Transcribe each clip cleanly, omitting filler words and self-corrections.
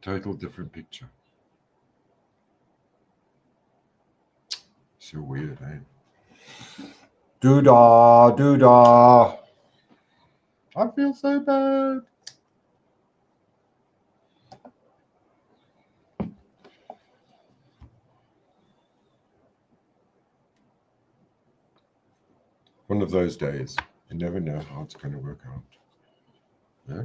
Total different picture. So weird, eh? Doodah, doodah. I feel so bad. One of those days. You never know how it's going to work out. Yeah?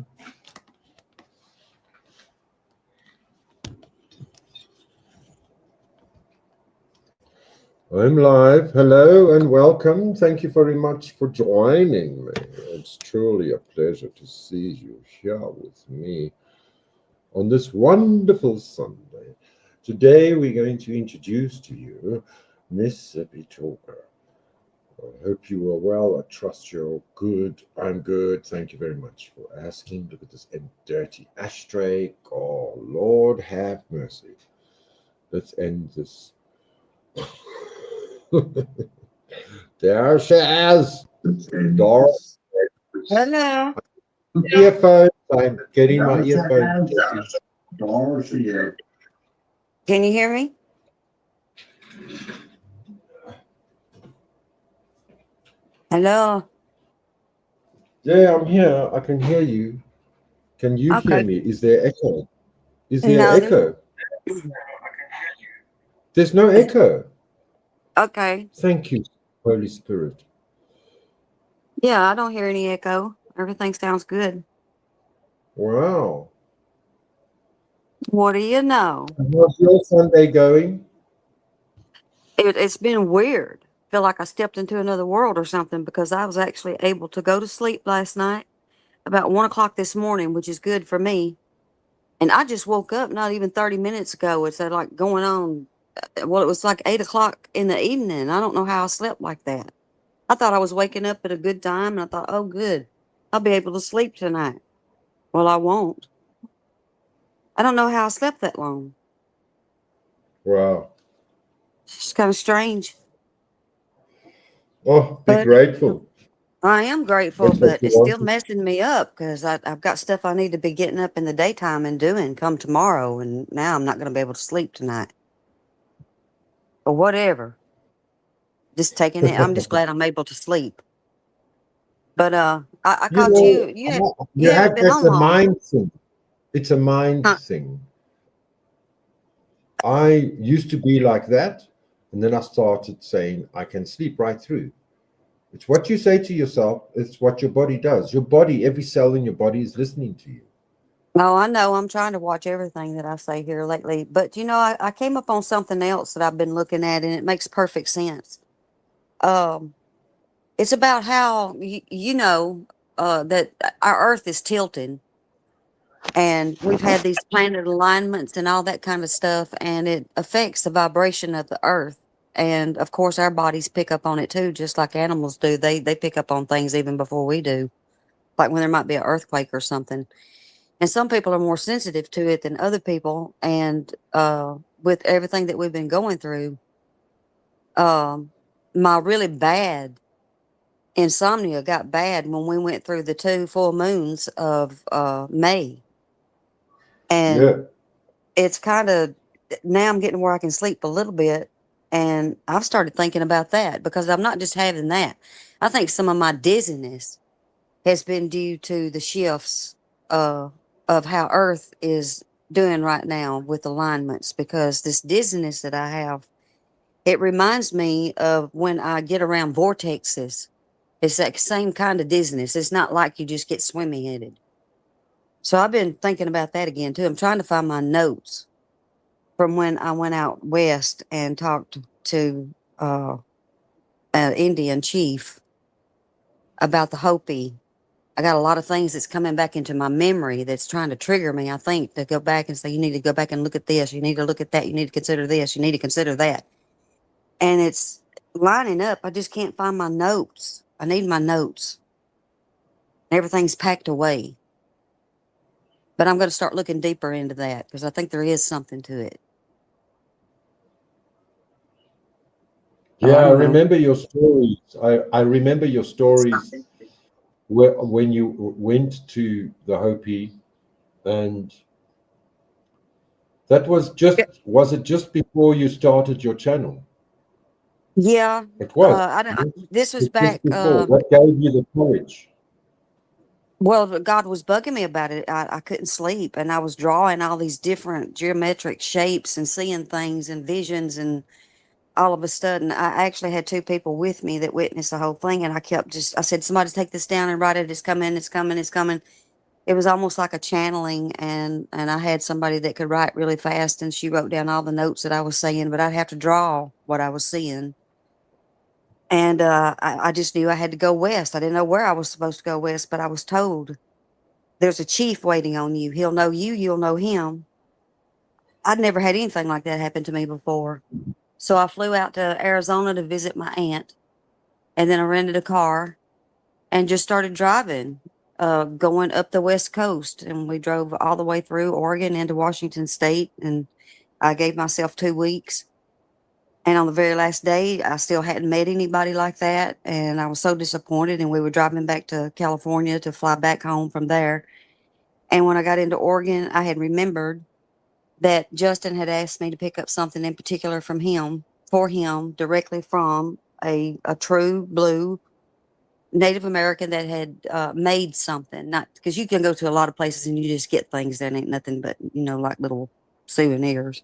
I'm live. Hello and welcome. Thank you very much for joining me. It's truly a pleasure to see you here with me on this wonderful Sunday. Today we're going to introduce to you Miss Sippy Talker. I hope you are well. I trust you're good. I'm good. Thank you very much for asking. Look at this dirty ashtray. Oh, Lord have mercy. Let's end this. There she is. Dora. Hello. Earphones. I'm getting my earphones. Can you hear me? Hello. Yeah, I'm here. I can hear you. Can you hear me? Is there echo? Is there No, echo? There's no echo. Okay. Thank you, Holy Spirit. Yeah, I don't hear any echo. Everything sounds good. Wow. What do you know? How's your Sunday going? It's been weird. Feel like I stepped into another world or something because I was actually able to go to sleep last night about 1 o'clock this morning, which is good for me. And I just woke up not even 30 minutes ago. It's like going on. Well, it was like 8 o'clock in the evening. I don't know how I slept like that. I thought I was waking up at a good time, and I thought, oh, good. I'll be able to sleep tonight. Well, I won't. I don't know how I slept that long. Wow. It's just kind of strange. Oh, be But grateful. I am grateful, That's what but you it's still want. messing me up because I've got stuff I need to be getting up in the daytime and doing come tomorrow, and now I'm not going to be able to sleep tonight. Or whatever. Just taking it. I'm just glad I'm able to sleep. But I You called know, you. You haven't been that's on a long. mind thing. It's a mind Huh. thing. I used to be like that, and then I started saying I can sleep right through. It's what you say to yourself, it's what your body does. Your body, every cell in your body is listening to you. Oh, I know. I'm trying to watch everything that I say here lately. But, I came up on something else that I've been looking at, and it makes perfect sense. Um, it's about how, that our Earth is tilting, and we've had these planet alignments and all that kind of stuff, and it affects the vibration of the Earth. And, of course, our bodies pick up on it, too, just like animals do. They pick up on things even before we do, like when there might be an earthquake or something. And some people are more sensitive to it than other people. And with everything that we've been going through, um, my really bad insomnia got bad when we went through the 2 full moons of May. Yeah. And it's kind of now I'm getting where I can sleep a little bit. And I've started thinking about that because I'm not just having that. I think some of my dizziness has been due to the shifts uh, of how Earth is doing right now with alignments. Because this dizziness that I have, it reminds me of when I get around vortexes. It's that same kind of dizziness. It's not like you just get swimmy headed. So I've been thinking about that again too. I'm trying to find my notes from when I went out west and talked to an Indian chief about the Hopi. I got a lot of things that's coming back into my memory that's trying to trigger me, I think, to go back and say, you need to go back and look at this. You need to look at that. You need to consider this. You need to consider that. And it's lining up. I just can't find my notes. I need my notes. Everything's packed away. But I'm going to start looking deeper into that because I think there is something to it. Yeah, I remember your stories. I remember your stories when you went to the Hopi and That was it just before you started your channel? Yeah. It was. I don't, this was It's just back, before. What gave you the courage? well, God was bugging me about it. I couldn't sleep, and I was drawing all these different geometric shapes and seeing things and visions, and all of a sudden, I actually had two people with me that witnessed the whole thing, and I said, somebody take this down and write it. It's coming, it's coming, it's coming. It was almost like a channeling, and I had somebody that could write really fast, and she wrote down all the notes that I was saying, but I'd have to draw what I was seeing. And I just knew I had to go west. I didn't know where I was supposed to go west, but I was told there's a chief waiting on you. He'll know you, you'll know him. I'd never had anything like that happen to me before. So I flew out to Arizona to visit my aunt, and then I rented a car and just started driving, going up the West Coast. And we drove all the way through Oregon into Washington State. And I gave myself 2 weeks. And on the very last day, I still hadn't met anybody like that. And I was so disappointed. And we were driving back to California to fly back home from there. And when I got into Oregon, I had remembered that Justin had asked me to pick up something in particular from him, for him, directly from a true blue Native American that had made something. Not because you can go to a lot of places and you just get things that ain't nothing but, like little souvenirs.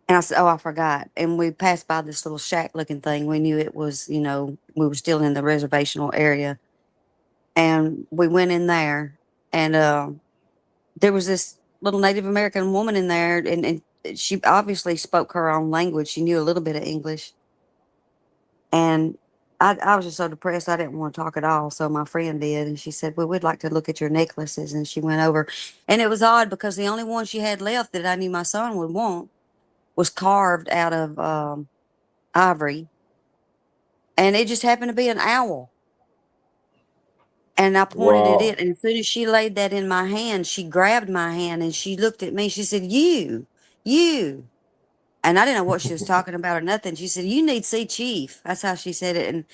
And I said, oh, I forgot. And we passed by this little shack looking thing. We knew it was, we were still in the reservational area. And we went in there, and there was this little Native American woman in there, and she obviously spoke her own language. She knew a little bit of English. And I was just so depressed, I didn't want to talk at all. So my friend did, and she said, well, we'd like to look at your necklaces. And she went over. And it was odd because the only one she had left that I knew my son would want was carved out of ivory. And it just happened to be an owl. And I pointed at Wow. it, and as soon as she laid that in my hand, she grabbed my hand and she looked at me. She said, you. And I didn't know what she was talking about or nothing. She said, you need to see Chief. That's how she said it. And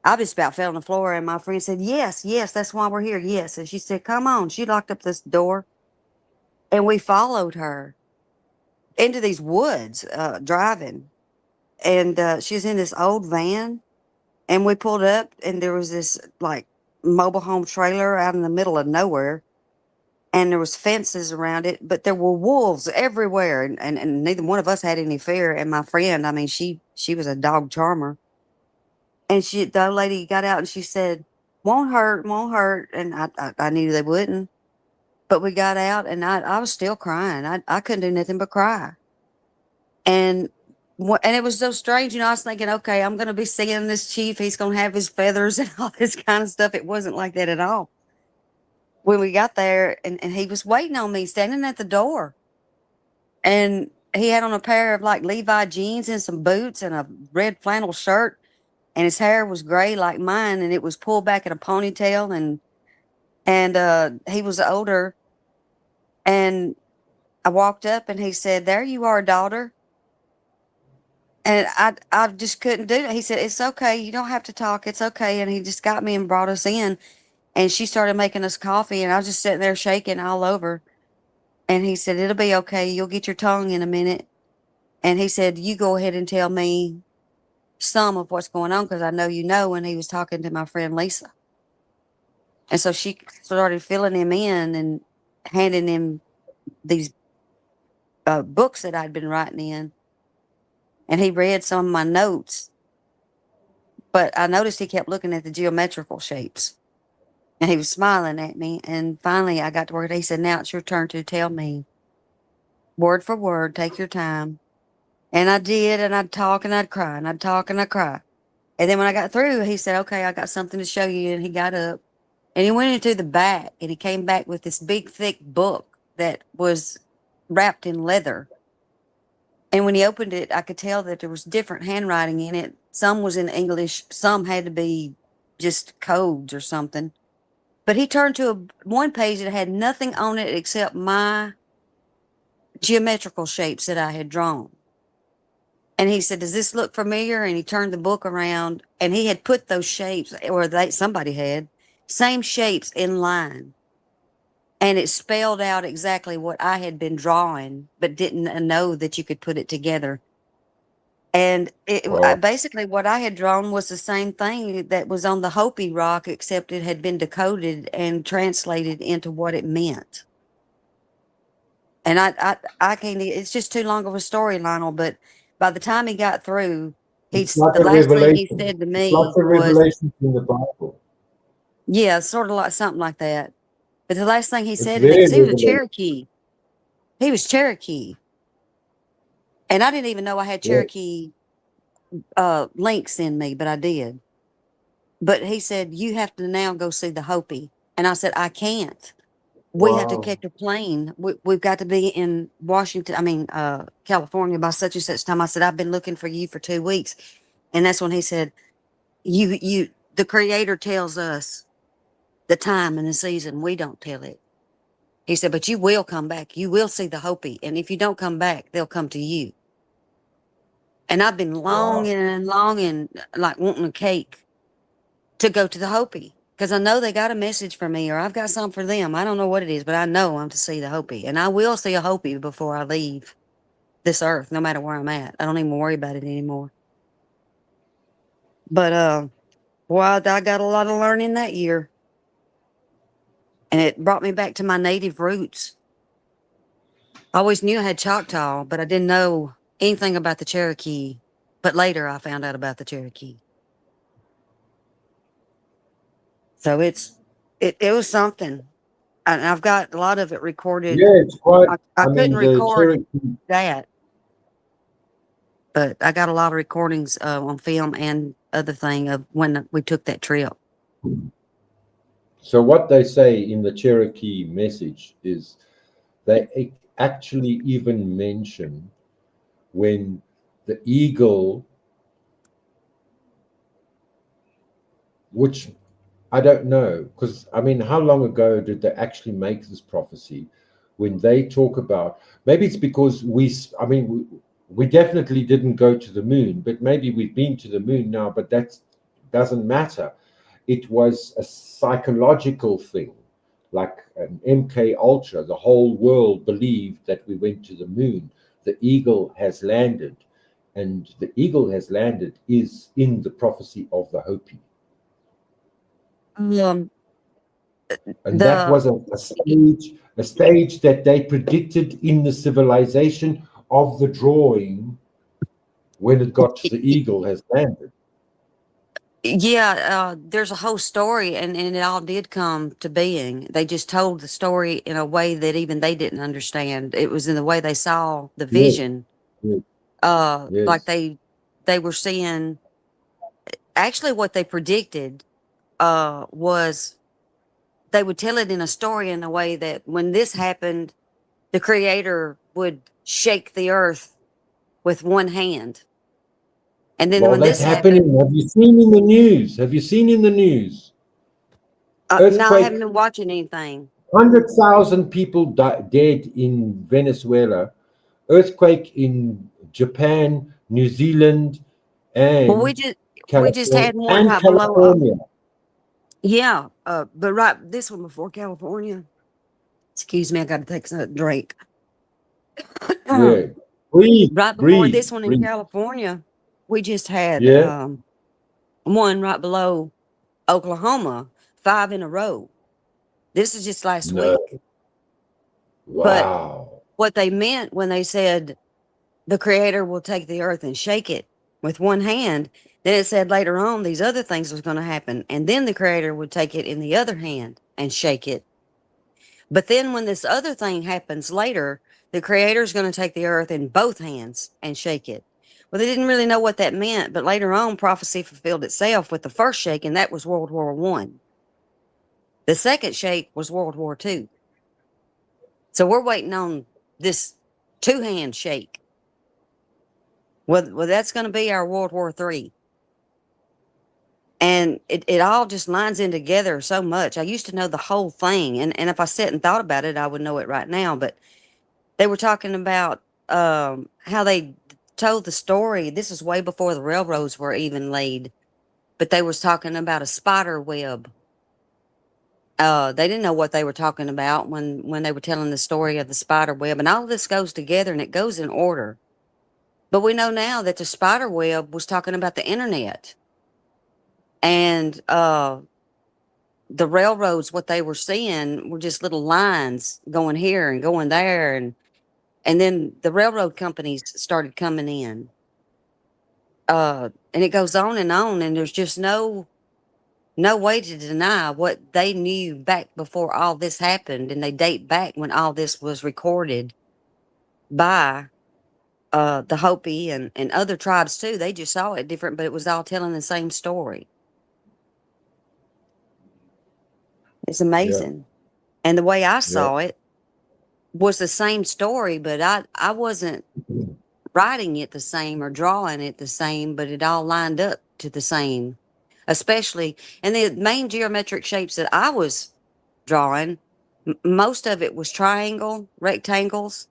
I just about fell on the floor. And my friend said, yes, that's why we're here. Yes. And she said, come on. She locked up this door, and we followed her into these woods, driving. And she was in this old van. And we pulled up, and there was this like mobile home trailer out in the middle of nowhere. And there was fences around it, but there were wolves everywhere. And neither one of us had any fear. And my friend, I mean, she was a dog charmer. And the old lady got out and she said, won't hurt, won't hurt. And I knew they wouldn't. But we got out, and I was still crying. I couldn't do nothing but cry. And and it was so strange, I was thinking, okay, I'm going to be seeing this chief. He's going to have his feathers and all this kind of stuff. It wasn't like that at all. When we got there, and he was waiting on me, standing at the door. And he had on a pair of like Levi jeans and some boots and a red flannel shirt. And his hair was gray like mine, and it was pulled back in a ponytail. And he was older. And I walked up, and he said, there you are, daughter. And I just couldn't do it. He said, it's okay. You don't have to talk. It's okay. And he just got me and brought us in. And she started making us coffee. And I was just sitting there shaking all over. And he said, it'll be okay. You'll get your tongue in a minute. And he said, you go ahead and tell me some of what's going on, because I know you know. And he was talking to my friend Lisa. And so she started filling him in and handing him these books that I'd been writing in. And he read some of my notes. But I noticed he kept looking at the geometrical shapes. And he was smiling at me. And finally, I got to where he said, now it's your turn to tell me word for word. Take your time. And I did. And I'd talk and I'd cry. And I'd talk and I'd cry. And then when I got through, he said, okay, I got something to show you. And he got up. And he went into the back. And he came back with this big, thick book that was wrapped in leather. And when he opened it, I could tell that there was different handwriting in it. Some was in English. Some had to be just codes or something. But he turned to one page that had nothing on it except my geometrical shapes that I had drawn. And he said, does this look familiar? And he turned the book around, and he had put those shapes, or somebody had, same shapes in line. and it spelled out exactly what I had been drawing, but didn't know that you could put it together. And Wow. basically what I had drawn was the same thing that was on the Hopi rock, except it had been decoded and translated into what it meant. And I can't. It's just too long of a story, Lionel. But by the time he got through, It's like the a last thing he revelation. said to It's like me a was, revelation in the Bible. "Yeah, sort of like something like that." But the last thing he It's said to me, very because he was a revelation. Cherokee, he was Cherokee, and I didn't even know I had Yeah. Cherokee links in me, but I did. But he said, "You have to now go see the Hopi," and I said, "I can't. We have to Wow. catch a plane. We've got to be in Washington, I mean, California by such and such time." I said, "I've been looking for you for 2 weeks." And that's when he said, the creator tells us the time and the season. We don't tell it. He said, "But you will come back. You will see the Hopi. And if you don't come back, they'll come to you." And I've been Wow. longing and longing, like wanting a cake to go to the Hopi. Because I know they got a message for me, or I've got something for them. I don't know what it is, but I know I'm to see the Hopi. And I will see a Hopi before I leave this earth, no matter where I'm at. I don't even worry about it anymore. But well, I got a lot of learning that year. And it brought me back to my native roots. I always knew I had Choctaw, but I didn't know anything about the Cherokee. But later I found out about the Cherokee. So it was something. And I've got a lot of it recorded. Yeah, it's quite, I I couldn't mean, the record Cherokee, that, but I got a lot of recordings on film and other thing of when we took that trip. so what they say in the Cherokee message is they actually even mention when the eagle, which I don't know, because I mean, how long ago did they actually make this prophecy? When they talk about, maybe it's because I mean, we definitely didn't go to the moon, but maybe we've been to the moon now, but that doesn't matter. It was a psychological thing, like an MK Ultra. The whole world believed that we went to the moon. The eagle has landed, and the eagle has landed is in the prophecy of the Hopi. Um, And that the was a stage that they predicted in the civilization of the drawing when it got to the eagle has landed. Yeah, there's a whole story, and it all did come to being. They just told the story in a way that even they didn't understand. It was in the way they saw the Yes, vision. yes, Like yes. they were seeing. Actually, what they predicted was they would tell it in a story in a way that when this happened, the Creator would shake the earth with one hand, and then Well, when that's this happened, happening. Have you seen in the news? Have you seen in the news? no, I haven't Earthquake, been watching anything. 100,000 people dead in Venezuela. Earthquake in Japan, New Zealand, Well, and we just California. had one And right below. California. Yeah, but right this one before California. Excuse me, I got to take a drink. Yeah. Breathe, Right before breathe, this one in breathe. California, we just had Yeah. one right below Oklahoma, 5 in a row. This is just last No. week. But Wow. what they meant when they said the Creator will take the earth and shake it with one hand, then it said later on these other things was going to happen, and then the Creator would take it in the other hand and shake it. But then when this other thing happens later, the Creator is going to take the earth in both hands and shake it. Well, they didn't really know what that meant, but later on, prophecy fulfilled itself with the first shake, and that was World War One. The second shake was World War Two. So we're waiting on this two-hand shake. Well, that's going to be our World War Three. And it all just lines in together so much. I used to know the whole thing. And if I sat and thought about it, I would know it right now. But they were talking about how they told the story. This is way before the railroads were even laid. But they was talking about a spider web They didn't know what they were talking about when they were telling the story of the spider web, and all of this goes together and it goes in order. But we know now that the spider web was talking about the internet, and the railroads. What they were seeing were just little lines going here and going there, and then the railroad companies started coming in. And it goes on, and there's just no way to deny what they knew back before all this happened, and they date back when all this was recorded by the Hopi and other tribes too. They just saw it different, but it was all telling the same story. It's Yeah. amazing. And the way I Yeah. saw it was the same story, but I wasn't writing it the same or drawing it the same, but it all lined up to the same. Especially, and the main geometric shapes that I was drawing, most of it was triangle, rectangles,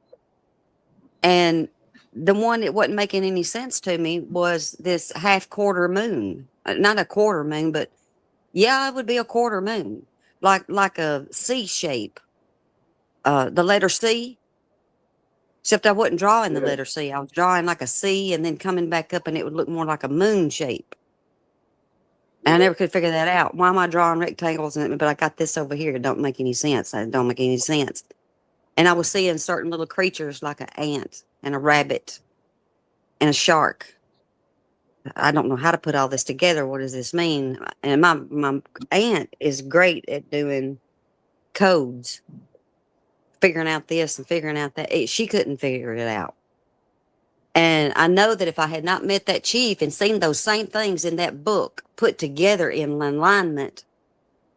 and the one that wasn't making any sense to me was this half quarter moon. Not a quarter moon, but yeah, it would be a quarter moon, like a C shape. The letter C, except I wasn't drawing the Yeah. letter C. I was drawing like a C and then coming back up, and it would look more like a moon shape. And I never could figure that out. Why am I drawing rectangles? But I got this over here. It don't make any sense. It don't make any sense. And I was seeing certain little creatures like an ant and a rabbit and a shark. I don't know how to put all this together. What does this mean? And my aunt is great at doing codes, figuring out this and figuring out that. She couldn't figure it out. And I know that if I had not met that chief and seen those same things in that book put together in alignment,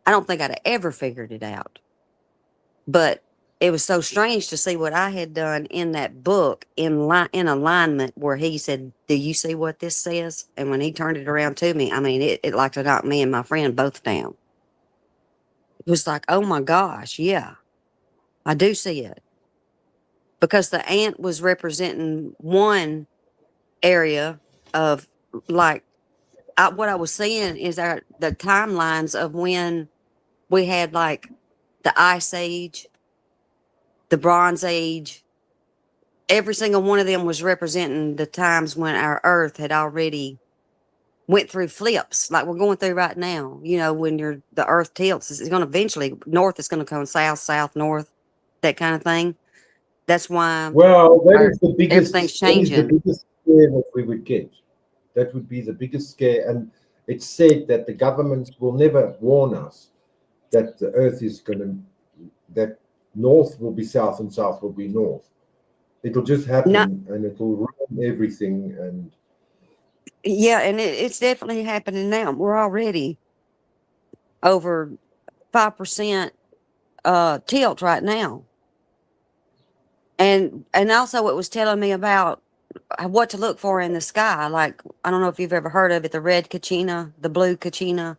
I don't think I'd have ever figured it out. But it was so strange to see what I had done in that book in alignment, where he said, "Do you see what this says?" And when he turned it around to me, I mean, it like to knock me and my friend both down. It was like, oh my gosh, yeah, I do see it. Because the ant was representing one area of, like, what I was seeing is the timelines of when we had like the Ice Age, the Bronze Age. Every single one of them was representing the times when our Earth had already went through flips, like we're going through right now. You know, when the Earth tilts, it's going to eventually north. It's going to come south, south, north, that kind of thing. That's why Well, that is the everything's biggest. That is the changing. biggest scare that we would get. That would be the biggest scare, and it's said that the governments will never warn us that the Earth is going to, that north will be south and south will be north. It'll just No, happen, and it'll ruin everything. And yeah, and it's definitely happening now. We're already over 5% tilt right now. And also it was telling me about what to look for in the sky. Like, I don't know if you've ever heard of it, the red kachina, the blue kachina.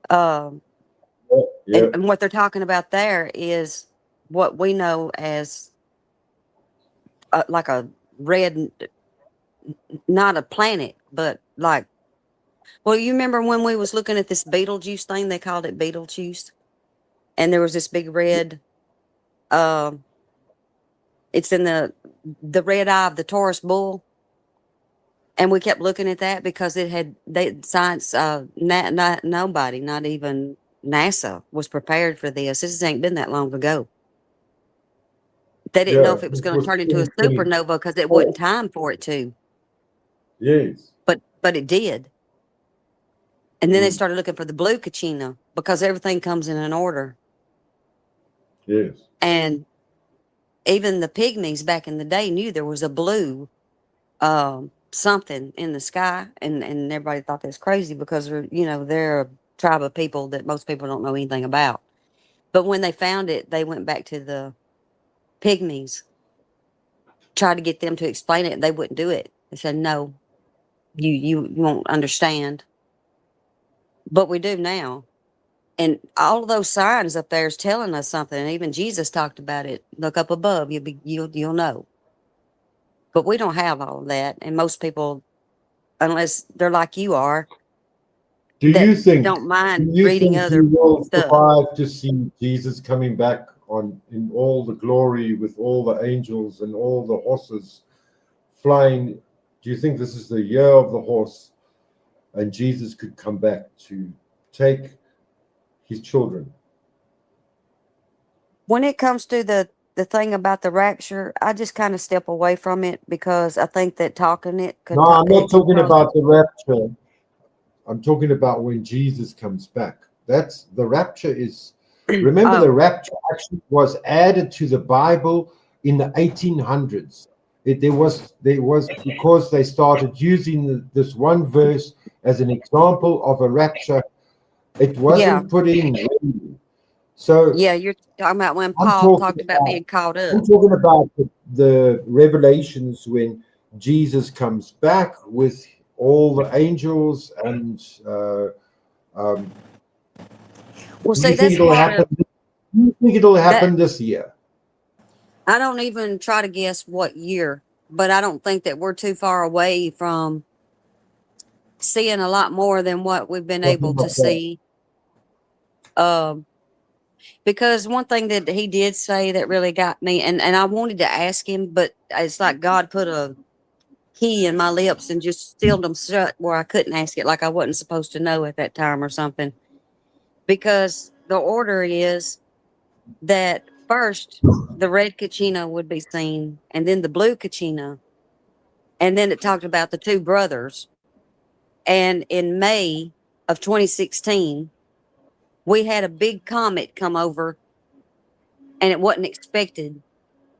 Um, yeah, and what they're talking about there is what we know as like a red, not a planet, but like, well, you remember when we was looking at this Beetlejuice thing? They called it Beetlejuice, and there was this big red. Um, it's in the red eye of the Taurus bull, and we kept looking at that because it had science. Nobody, not even NASA, was prepared for this. This ain't been that long ago. They didn't know yeah. if it was It going to was turn into a 2024. supernova because it wasn't time for it to, Yes. but it did. And then they Mm, started looking for the blue kachina because everything comes in an order. yes. And even the pygmies back in the day knew there was a blue something in the sky, and everybody thought that's crazy because they're a tribe of people that most people don't know anything about. But when they found it, they went back to the pygmies, tried to get them to explain it. They wouldn't do it. They said, "No, you won't understand." But we do now. And all of those signs up there is telling us something. And even Jesus talked about it. Look up above, you'll know. But we don't have all of that. And most people, unless they're like you are, Do that you think? don't mind Do you reading think other you will stuff. survive to see Jesus coming back in all the glory with all the angels and all the horses flying? Do you think this is the year of the horse, and Jesus could come back to take his children? When it comes to the thing about the rapture, I just kind of step away from it because I think that talking it could No, I'm not it could talking cause. about the rapture. I'm talking about when Jesus comes back. That's the rapture is. Remember, the Oh, rapture actually was added to the Bible in the 1800s. There was because they started using this one verse as an example of a rapture. It yeah, wasn't put in. Really. So yeah. You're talking about when I'm Paul talking talked about about being caught up. I'm talking about the revelations when Jesus comes back with all the angels and. Um, Well, do you see, think that's it'll part happen? of Do you think it'll that. happen this year? I don't even try to guess what year, but I don't think that we're too far away from seeing a lot more than what we've been able Something to like that. see. Um, because one thing that he did say that really got me, and I wanted to ask him, but it's like God put a key in my lips and just sealed them shut where I couldn't ask it, like I wasn't supposed to know at that time or something. Because the order is that first the red kachina would be seen, and then the blue kachina, and then it talked about the two brothers. And in May of 2016, we had a big comet come over, and it wasn't expected.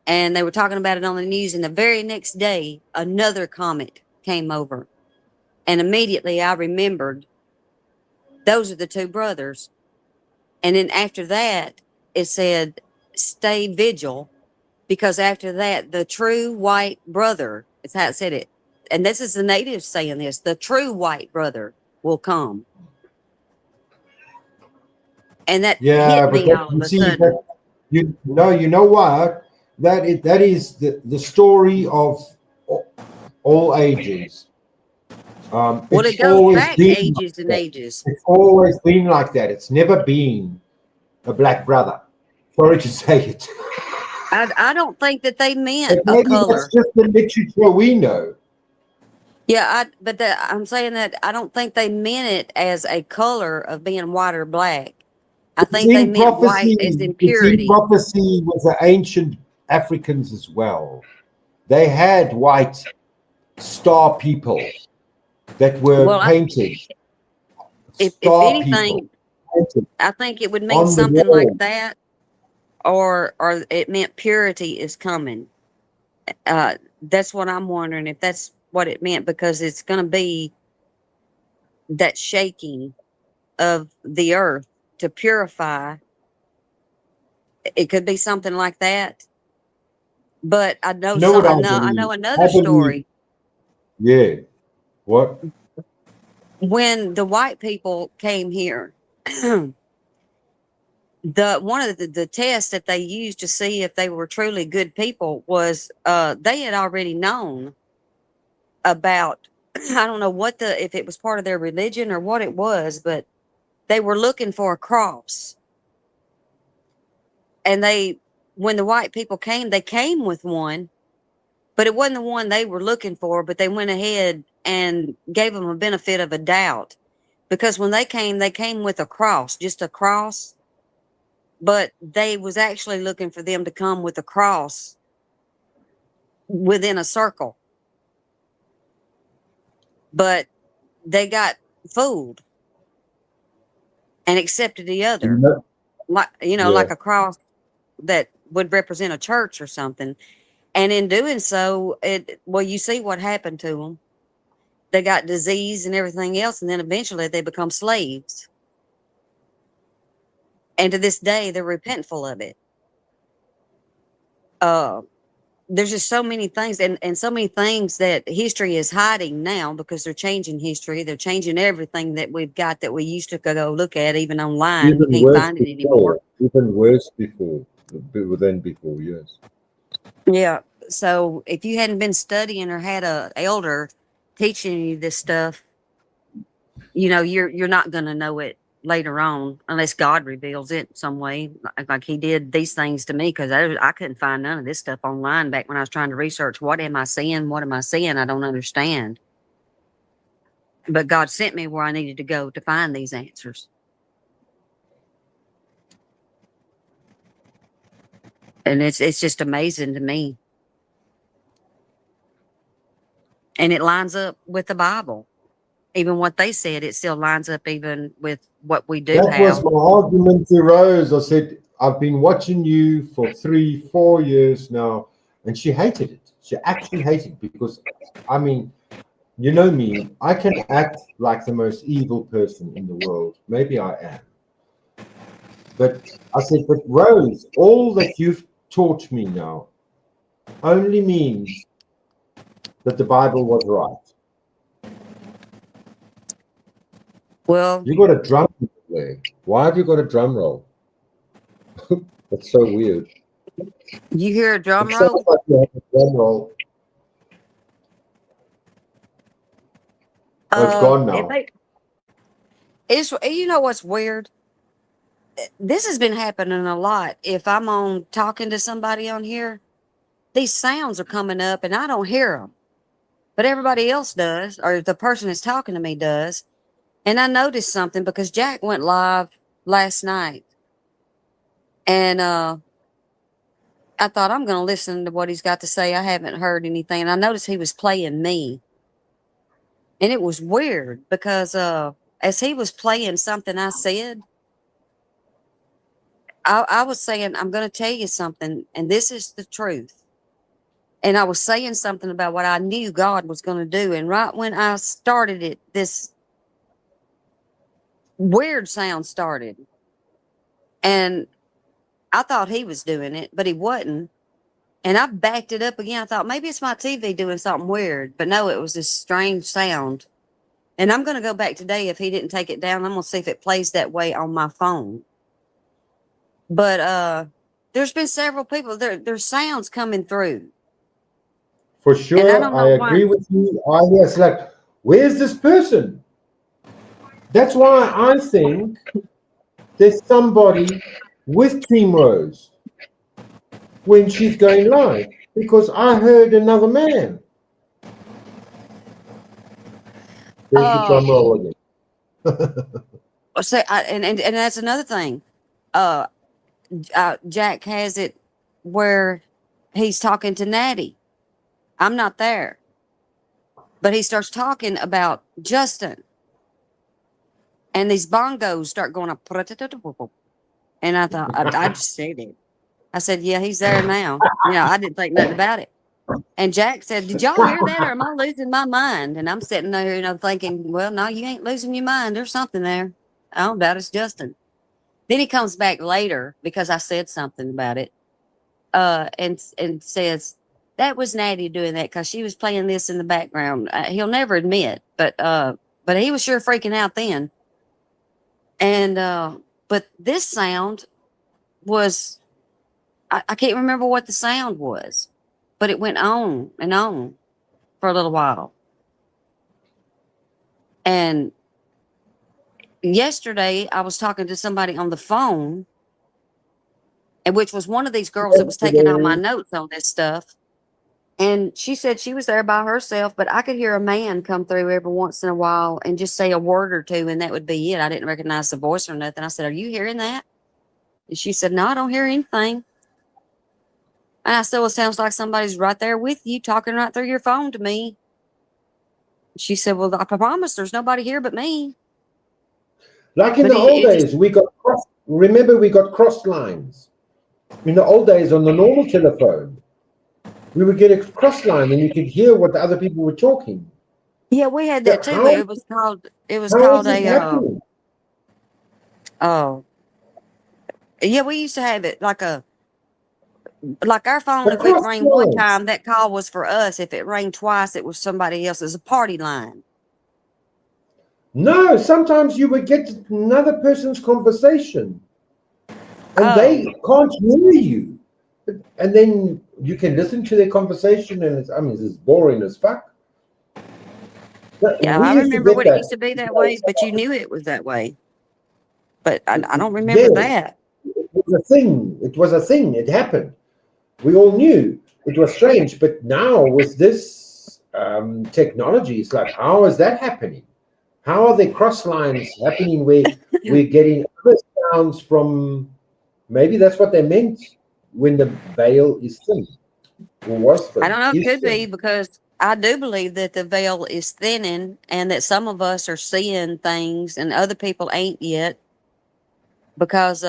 And they were talking about it on the news. And the very next day, another comet came over. And immediately I remembered those are the two brothers. And then after that, it said, stay vigil, because after that, the true white brother, it's how it said it. And this is the natives saying this, the true white brother will come. And that Yeah, hit but me all of you a see that sudden. you know what? That is the story of all ages. Well, It's it goes always back been like ages and that. ages. It's always been like that. It's never been a black brother. Sorry to say it. I don't think that they But meant a maybe that's color. just the literature we know. Yeah, but I'm saying that I don't think they meant it as a color of being white or black. I It's think they in meant white prophecy. as in It's in purity. prophecy with the ancient Africans as well. They had white star people that were Well, painted. if Star people anything, painted I think it would mean on the something like wall. that, or it meant purity is coming. That's what I'm wondering if that's what it meant, because it's going to be that shaking of the earth to purify. It could be something like that. But I know You know what I I know believe? another I believe, story. yeah. What? When the white people came here, the one of the tests that they used to see if they were truly good people was they had already known about I don't know what if it was part of their religion or what it was, but they were looking for a cross. And when the white people came, they came with one, but it wasn't the one they were looking for, but they went ahead and gave them a benefit of a doubt, because when they came with a cross, just a cross, but they was actually looking for them to come with a cross within a circle. But they got fooled and accepted the You other, know, like yeah. like a cross that would represent a church or something. And in doing so, you see what happened to them. They got disease and everything else, and then eventually they become slaves. And to this day, they're repentful of it. Uh, there's just so many things, and so many things that history is hiding now, because they're changing history. They're changing everything that we've got that we used to go look at, even online. We Even can't worse find it anymore. before. Even worse before. Than before, yes. Yeah. So if you hadn't been studying or had a elder teaching you this stuff, you're not going to know it later on unless God reveals it some way, like He did these things to me, because I couldn't find none of this stuff online back when I was trying to research what am I seeing, what am I seeing, I don't understand. But God sent me where I needed to go to find these answers. And it's just amazing to me. And it lines up with the Bible. Even what they said, it still lines up even with what we do That was have. my argument to Rose. I said, I've been watching you for 3-4 years now, and she hated it. She actually hated it because, I mean, you know me, I can act like the most evil person in the world. Maybe I am. But I said, but Rose, all that you've taught me now only means that the Bible was right. Well, You got a drum roll there. Why have you got a drum roll? That's so weird. you hear a drum It sounds roll? like you have a drum roll. Oh, it's gone now. You know what's weird? This has been happening a lot. If I'm on talking to somebody on here, these sounds are coming up and I don't hear them, but everybody else does, or the person that's talking to me does. And I noticed something because Jack went live last night, and I thought I'm going to listen to what he's got to say. I haven't heard anything. And I noticed he was playing me, and it was weird because as he was playing something I said, I was saying, I'm going to tell you something, and this is the truth. And I was saying something about what I knew God was going to do. And right when I started it, this weird sound started. And I thought he was doing it, but he wasn't. And I backed it up again. I thought maybe it's my TV doing something weird. But no, it was this strange sound. And I'm going to go back today. If he didn't take it down, I'm going to see if it plays that way on my phone. But there's been several people. There's sounds coming through. For And I sure, don't I know why. agree with you. It's like, where's this person? That's why I think there's somebody with Team Rose when she's going live, because I heard another man. There's the drum roll again. And that's another thing. Jack has it where he's talking to Natty. I'm not there. But he starts talking about Justin. And these bongos start going up. And I thought, I just said it. I said, yeah, he's there now. I didn't think nothing about it. And Jack said, did y'all hear that, or am I losing my mind? And I'm sitting there, thinking, well, no, you ain't losing your mind. There's something there. I don't doubt it's Justin. Then he comes back later because I said something about it, and says, that was Natty doing that because she was playing this in the background. He'll never admit, but he was sure freaking out then. And but this sound was, I can't remember what the sound was, but it went on and on for a little while. And yesterday I was talking to somebody on the phone, and which was one of these girls that was taking all my notes on this stuff. And she said she was there by herself, but I could hear a man come through every once in a while and just say a word or two, and that would be it. I didn't recognize the voice or nothing. I said, are you hearing that? And she said, no, I don't hear anything. And I said, well, it sounds like somebody's right there with you talking right through your phone to me. She said, well, I promise there's nobody here but me. Like in the old days, we got crossed lines. In the old days on the normal telephone, we would get a cross line and you could hear what the other people were talking. Yeah, we had that too. It was called a yeah, we used to have it like our phone. If it rang one time, that call was for us. If it rang twice, it was somebody else's, a party line. No, sometimes you would get another person's conversation and they can't hear you. And then you can listen to their conversation and it's boring as fuck. Yeah, We I used to remember get when it that. used to be that way, but you knew it was that way. But I don't remember Yes, that. it was a thing. It was a thing. It happened. We all knew it was strange. But now with this technology, it's like, how is that happening? How are there cross lines happening where we're getting other sounds from? Maybe that's what they meant when the veil is thin, or was I thin, don't know. It is could be thin. because I do believe that the veil is thinning and that some of us are seeing things and other people ain't yet because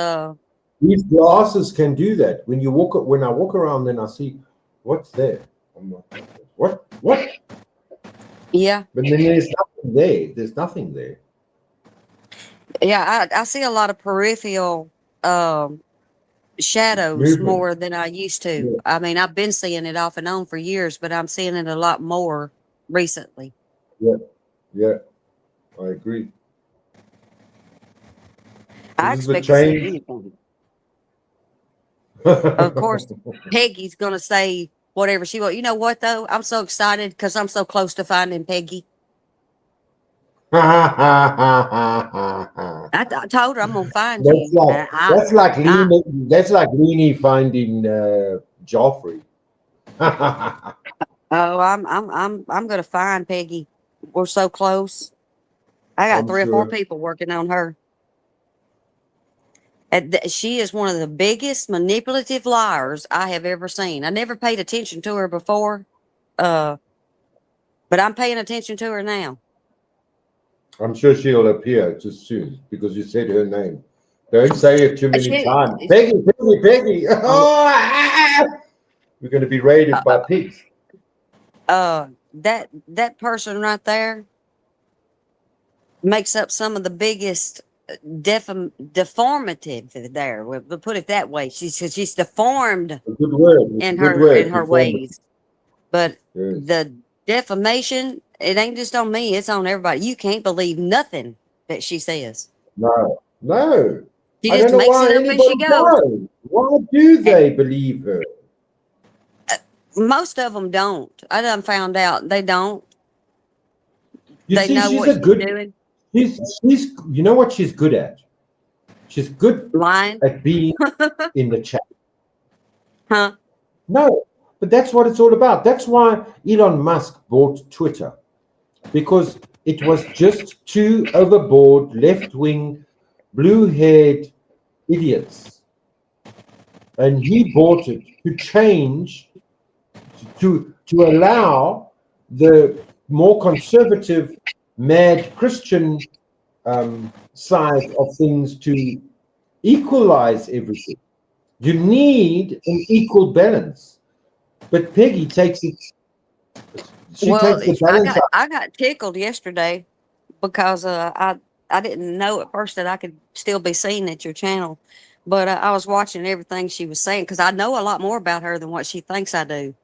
These glasses can do that. When you walk, when I walk around, then I see what's there. I'm like, what? What? yeah. But then there's nothing there. There's nothing there. Yeah, I see a lot of peripheral um shadows Movement. more than I used to. Yeah, I mean, I've been seeing it off and on for years, but I'm seeing it a lot more recently. yeah, yeah. I agree. I This is the expect to see change. anything. Of course, Peggy's gonna say whatever she wants. You know what though? I'm so excited because I'm so close to finding Peggy. That's I told her I'm gonna find you. like I That's like Leanie finding Joffrey. oh I'm gonna find Peggy. We're so close. I got I'm 3 or 4 sure. people working on her. And she is one of the biggest manipulative liars I have ever seen. I never paid attention to her before, uh, but I'm paying attention to her now. I'm sure she'll appear just soon because you said her name. Don't say it too many She, times. Peggy, Peggy, Peggy. oh, Oh, we're going to be raided by pigs. that person right there makes up some of the biggest deformative there. We'll put it that way. She's deformed A good word. It's a in good her word. Deformity. ways, but Yes. the defamation, it ain't just on me, it's on everybody. You can't believe nothing that she says. No, no. She I just don't know makes it why up as she anybody goes. does. Why do And they believe her? most of them don't. I done found out they don't. You They see, know she's what a she's good. doing. She's. You know what she's good at? She's good Lying. at being in the chat. Huh? No, but that's what it's all about. That's why Elon Musk bought Twitter, because it was just two overboard, left wing, blue haired idiots. And he bought it to change, to allow the more conservative, mad Christian side of things to equalize everything. You need an equal balance. But Peggy takes it, she Well, takes the balance up. I got tickled yesterday because I didn't know at first that I could still be seen at your channel, but I was watching everything she was saying because I know a lot more about her than what she thinks I do.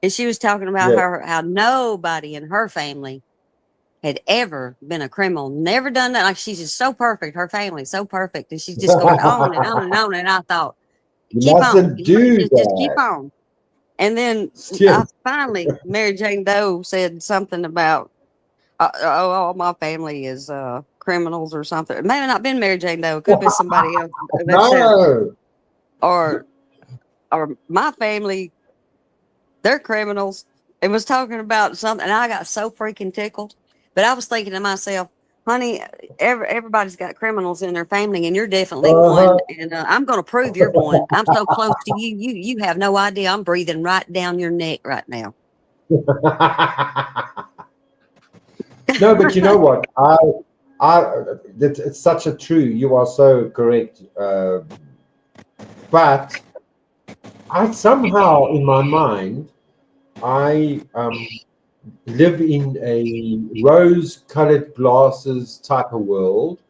And she was talking about Yeah. her how nobody in her family had ever been a criminal, never done that. Like she's just so perfect, her family's so perfect, and she's just going on and on and on. And I thought, You keep on, mustn't do just keep that. on. And then I Yes. finally, Mary Jane Doe said something about, oh, all my family is criminals or something. It may have not been Mary Jane Doe. It could have been somebody else that said, No. or my family, they're criminals. It was talking about something. And I got so freaking tickled. But I was thinking to myself, honey, everybody's got criminals in their family, and you're definitely Uh-huh. one. And I'm going to prove you're one. I'm so close to you. You have no idea. I'm breathing right down your neck right now. No, but you know what? It's such a true. You are so correct. But I somehow, in my mind, I live in a rose-colored glasses type of world,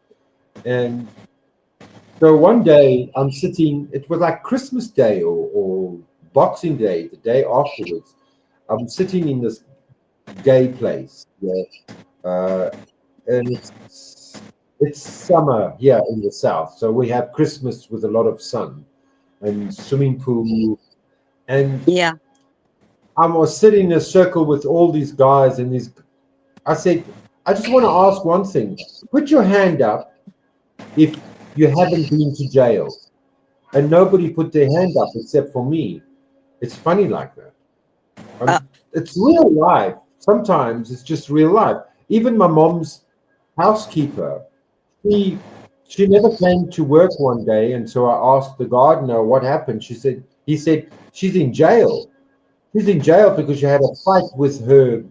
and so one day I'm sitting. It was like Christmas Day or Boxing Day, the day afterwards. I'm sitting in this gay place. Yeah. And it's summer here in the south, so we have Christmas with a lot of sun and swimming pool. And Yeah. I was sitting in a circle with all these guys, and these. I said, I just want to ask one thing. Put your hand up if you haven't been to jail. And nobody put their hand up except for me. It's funny like that. Uh, It's real life. Sometimes it's just real life. Even my mom's housekeeper, she she never came to work one day, and so I asked the gardener what happened. He said she's in jail. She's in jail because she had a fight with her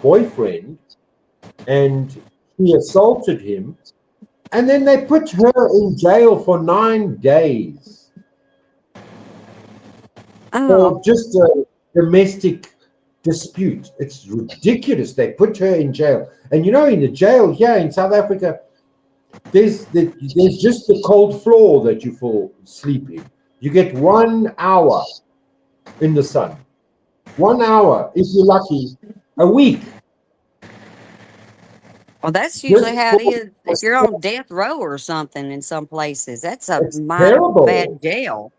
boyfriend, and he assaulted him, and then they put her in jail for 9 days for oh, just a domestic dispute. It's ridiculous. They put her in jail, and in the jail here in South Africa, there's just the cold floor that you fall asleep in. You get 1 hour in the sun, 1 hour if you're lucky, a week. well, that's usually Just how it for is if you're on death row or something in some places. That's a It's mighty terrible. bad jail.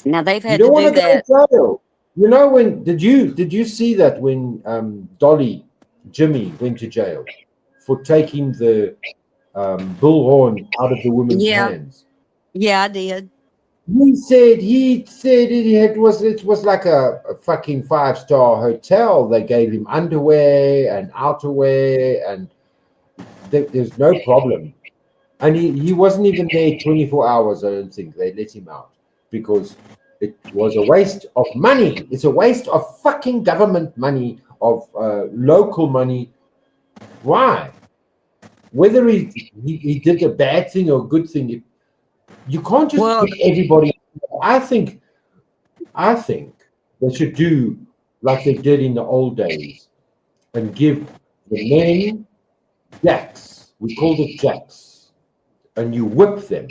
Now they've You had to don't want do to go that. to jail. When did you see that when Dolly Jimmy went to jail for taking the bullhorn out of the woman's Yeah, hands? yeah, I did. He said it was like a fucking 5-star hotel. They gave him underwear and outerwear, and there's no problem. And he wasn't even there 24 hours. I don't think they let him out because it was a waste of money. It's a waste of fucking government money, of local money. Why? Whether he did a bad thing or a good thing, you can't just Well, put everybody. I think I think they should do like they did in the old days and give the men jacks. We called it jacks, and you whip them.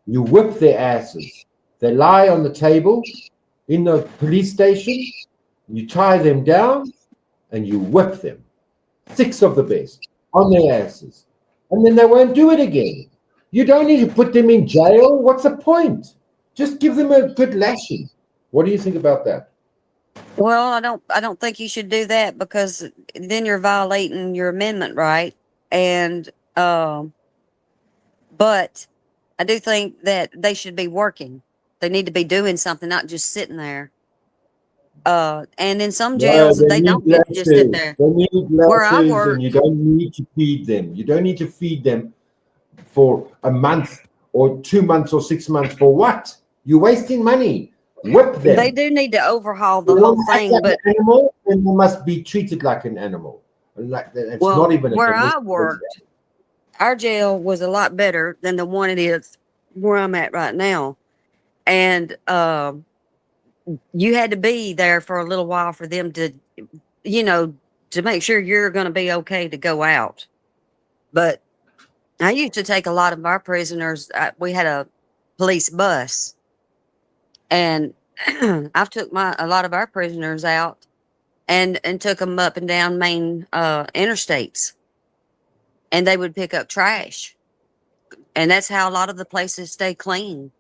You whip their asses. They lie on the table in the police station. You tie them down and you whip them. 6 of the best on their asses. And then they won't do it again. You don't need to put them in jail. What's the point? Just give them a good lashing. What do you think about that? well, I don't think you should do that because then you're violating your amendment right. And but I do think that they should be working. They need to be doing something, not just sitting there. And in some No, jails, they they need don't get to just sit lashes. there. They need Where I lashes, and you worked, don't need to feed them. You don't need to feed them for a month or 2 months or 6 months. For what? You're wasting money. Whip they them. do need to overhaul They the whole don't act thing. like But an animal, and they must be treated like an animal. Like it's not well, even a where domestic. I worked, our jail was a lot better than the one it is where I'm at right now. And you had to be there for a little while for them to, you know, to make sure you're going to be okay to go out. But I used to take a lot of our prisoners. We had a police bus, and I've took a lot of our prisoners out and took them up and down main interstates, and they would pick up trash, and that's how a lot of the places stay clean.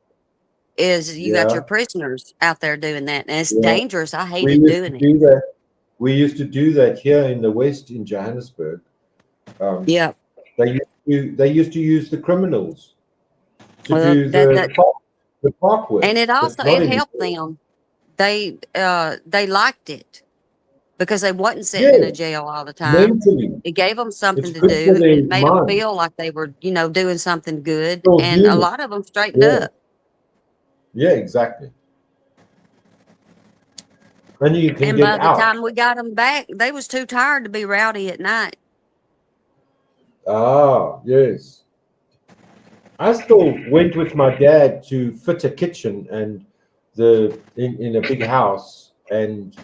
Is you got your Yeah, prisoners out there doing that, and it's yeah. dangerous. I We hated used to doing it. do that. We used to do that here in the West in Johannesburg. Um, Yeah, they used to use the criminals to well, do that that the park work. and it That's also not it helped anymore. them. They liked it because they wasn't sitting in a Yes, jail all the time. mentally, It gave them it's something to good for do. their It made them mind. feel like they were, doing something good, Still and a human. lot of them straightened Yeah, up. yeah, exactly. And you can And by get the out. time we got them back, they was too tired to be rowdy at night. Ah, yes. I still went with my dad to fit a kitchen and in a big house, and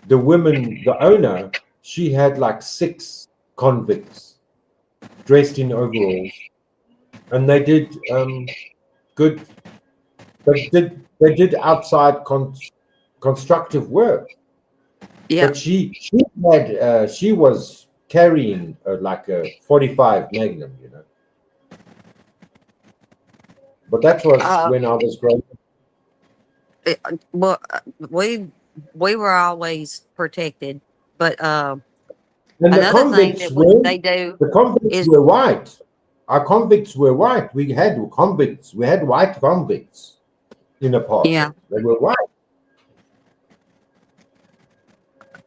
the owner, she had like 6 convicts dressed in overalls, and they did good. They did outside constructive work, Yep. but she was carrying like a 45 Magnum. But that was Uh, when I was growing. well, we we were always protected. But And the another thing convicts that were they do the convicts is were white. Our convicts were white. We had convicts. We had white convicts in yeah. apartheid. They were white.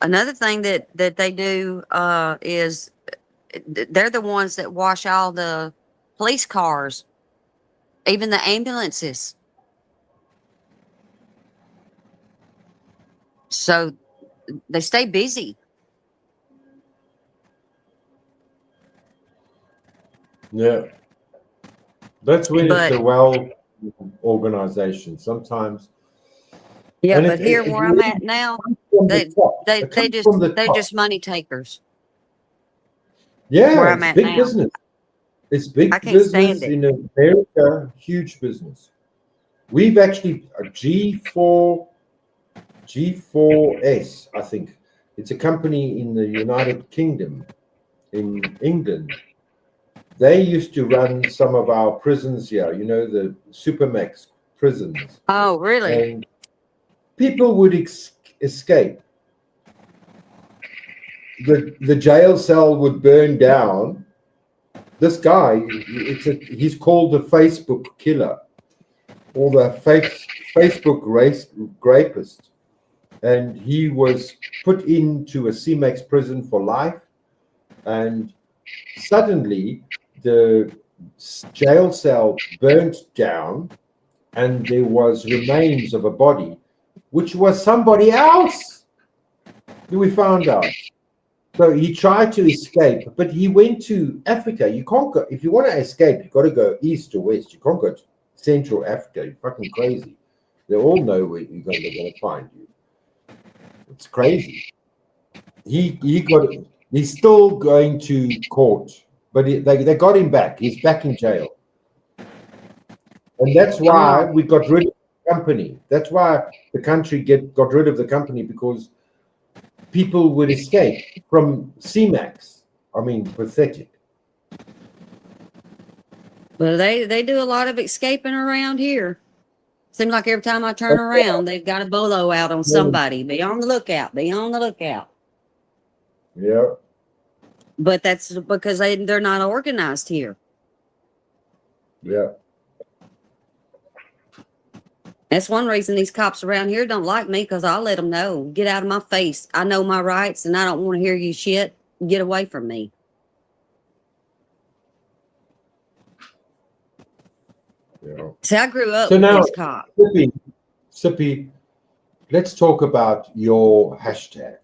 Another thing that they do is they're the ones that wash all the police cars, even the ambulances. So they stay busy. Yeah. That's when it's But a well organization. Sometimes, yeah, and but here it where I'm really at now, comes from the they top. they It they comes from just the they're top. just money takers Yeah, where I'm it's at big now. business. It's I big can't stand business it. in America, huge business. We've actually a G4S, I think. It's a company in the United Kingdom, in England. They used to run some of our prisons here, the Supermax prisons. Oh, really? And people would escape. The jail cell would burn down. This guy, he's called the Facebook killer or the Facebook rapist, and he was put into a CMAX prison for life. And suddenly, the jail cell burnt down, and there was remains of a body, which was somebody else. We found out. So he tried to escape, but he went to Africa. You can't go if you want to escape. You got to go east or west. You can't go to Central Africa. You're fucking crazy. They all know where they're going to find you. It's crazy. He's still going to court, but they got him back. He's back in jail, and that's why Oh, we got rid of the company. That's why the country got rid of the company, because people would escape from CMAX. I mean, pathetic. well, they do a lot of escaping around here. Seems like every time I turn around, they've got a bolo out on somebody. Be on the lookout. Be on the lookout. Yeah, But that's because they're not organized here. yeah. That's one reason these cops around here don't like me, because I'll let them know. Get out of my face. I know my rights, and I don't want to hear you shit. Get away from me. Yeah. See, I grew up So with now, these cops. Sippy, let's talk about your hashtag.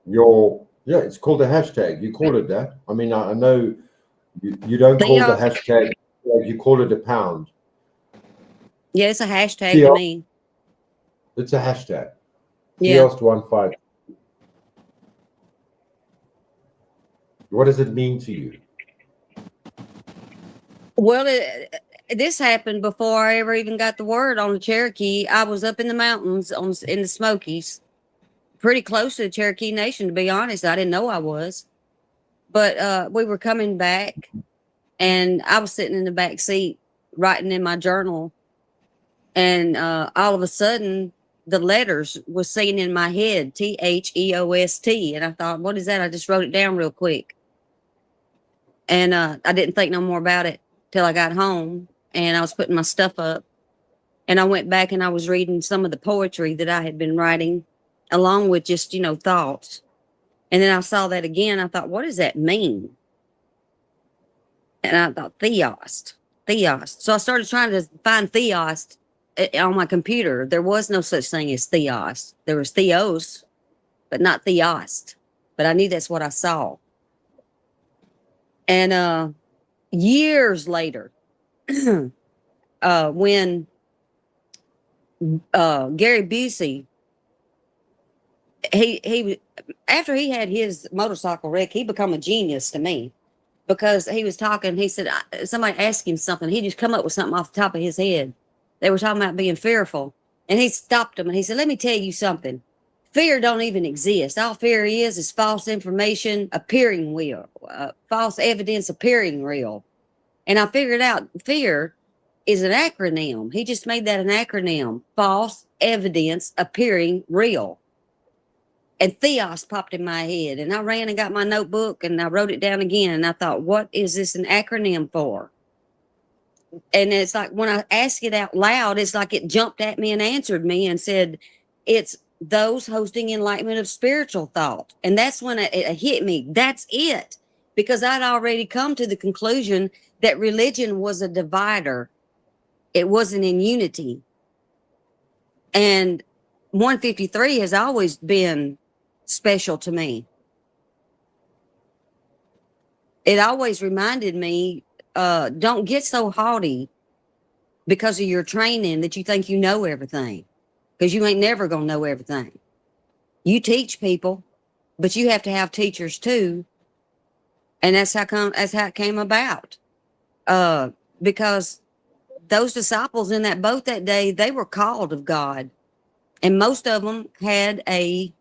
Yeah, it's called a hashtag. You call it that. I mean, I know you don't call the Theo, hashtag, you call it a pound. yeah, it's a hashtag to Theo, me. it's a hashtag. Yeah. THEOST153. What does it mean to you? Well, this happened before I ever even got the word on the Cherokee. I was up in the mountains in the Smokies, pretty close to the Cherokee Nation, to be honest. I didn't know I was. But we were coming back, and I was sitting in the back seat writing in my journal, and all of a sudden the letters was singing in my head, THEOST, and I thought, what is that? I just wrote it down real quick, and I didn't think no more about it till I got home, and I was putting my stuff up, and I went back and I was reading some of the poetry that I had been writing, along with just thoughts, and then I saw that again. I thought, what does that mean? And I thought, Theost. So I started trying to find Theost on my computer. There was no such thing as Theost. There was Theos, but not Theost. But I knew that's what I saw. And years later, when Gary Busey, he after he had his motorcycle wreck, he became a genius to me, because he was talking. He said somebody asked him something. He just come up with something off the top of his head. They were talking about being fearful, and he stopped them and he said, "Let me tell you something. Fear don't even exist. All fear is false information appearing real, false evidence appearing real." And I figured out fear. is an acronym. He just made that an acronym. False evidence appearing real. And theos popped in my head. And I ran and got my notebook and I wrote it down again. And I thought, what is this an acronym for? And it's like when I asked it out loud, it's like it jumped at me and answered me and said, it's those hosting enlightenment of spiritual thought. And that's when it hit me. That's it. Because I'd already come to the conclusion that religion was a divider. It wasn't in unity. And 153 has always been special to me. It always reminded me, don't get so haughty because of your training that you think you know everything, because you ain't never going to know everything. You teach people, but you have to have teachers too. And that's how it came about. Because those disciples in that boat that day, they were called of God. And most of them had a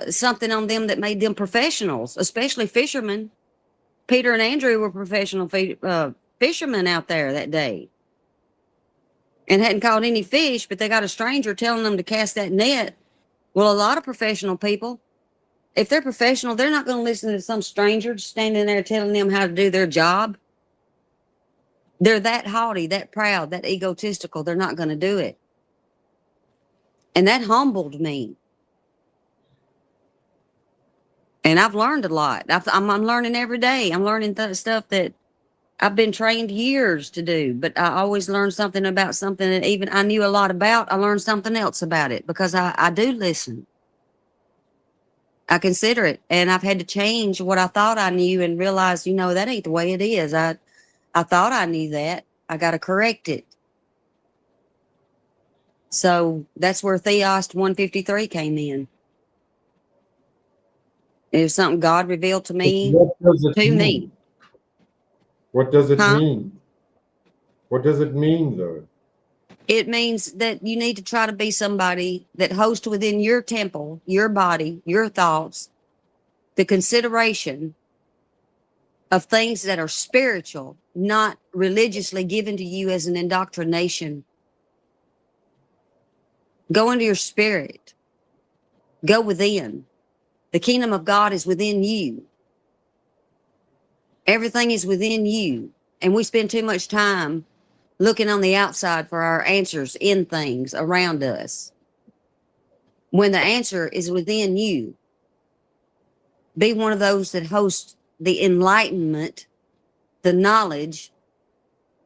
something on them that made them professionals, especially fishermen. Peter and Andrew were professional fishermen out there that day and hadn't caught any fish, but they got a stranger telling them to cast that net. Well, a lot of professional people, if they're professional, they're not going to listen to some stranger standing there telling them how to do their job. They're that haughty, that proud, that egotistical. They're not going to do it. And that humbled me. And I've learned a lot. I'm learning every day. I'm learning stuff that I've been trained years to do, but I always learn something about something that even I knew a lot about. I learned something else about it because I do listen. I consider it. And I've had to change what I thought I knew and realize, that ain't the way it is. I thought I knew that. I got to correct it. So that's where THEOST153 came in. It was something God revealed to me. What does it mean? Me. What does it mean? What does it mean, though? It means that you need to try to be somebody that hosts within your temple, your body, your thoughts, the consideration of things that are spiritual, not religiously given to you as an indoctrination. Go into your spirit. Go within. The kingdom of God is within you. Everything is within you. And we spend too much time looking on the outside for our answers in things around us. When the answer is within you, be one of those that hosts the enlightenment, the knowledge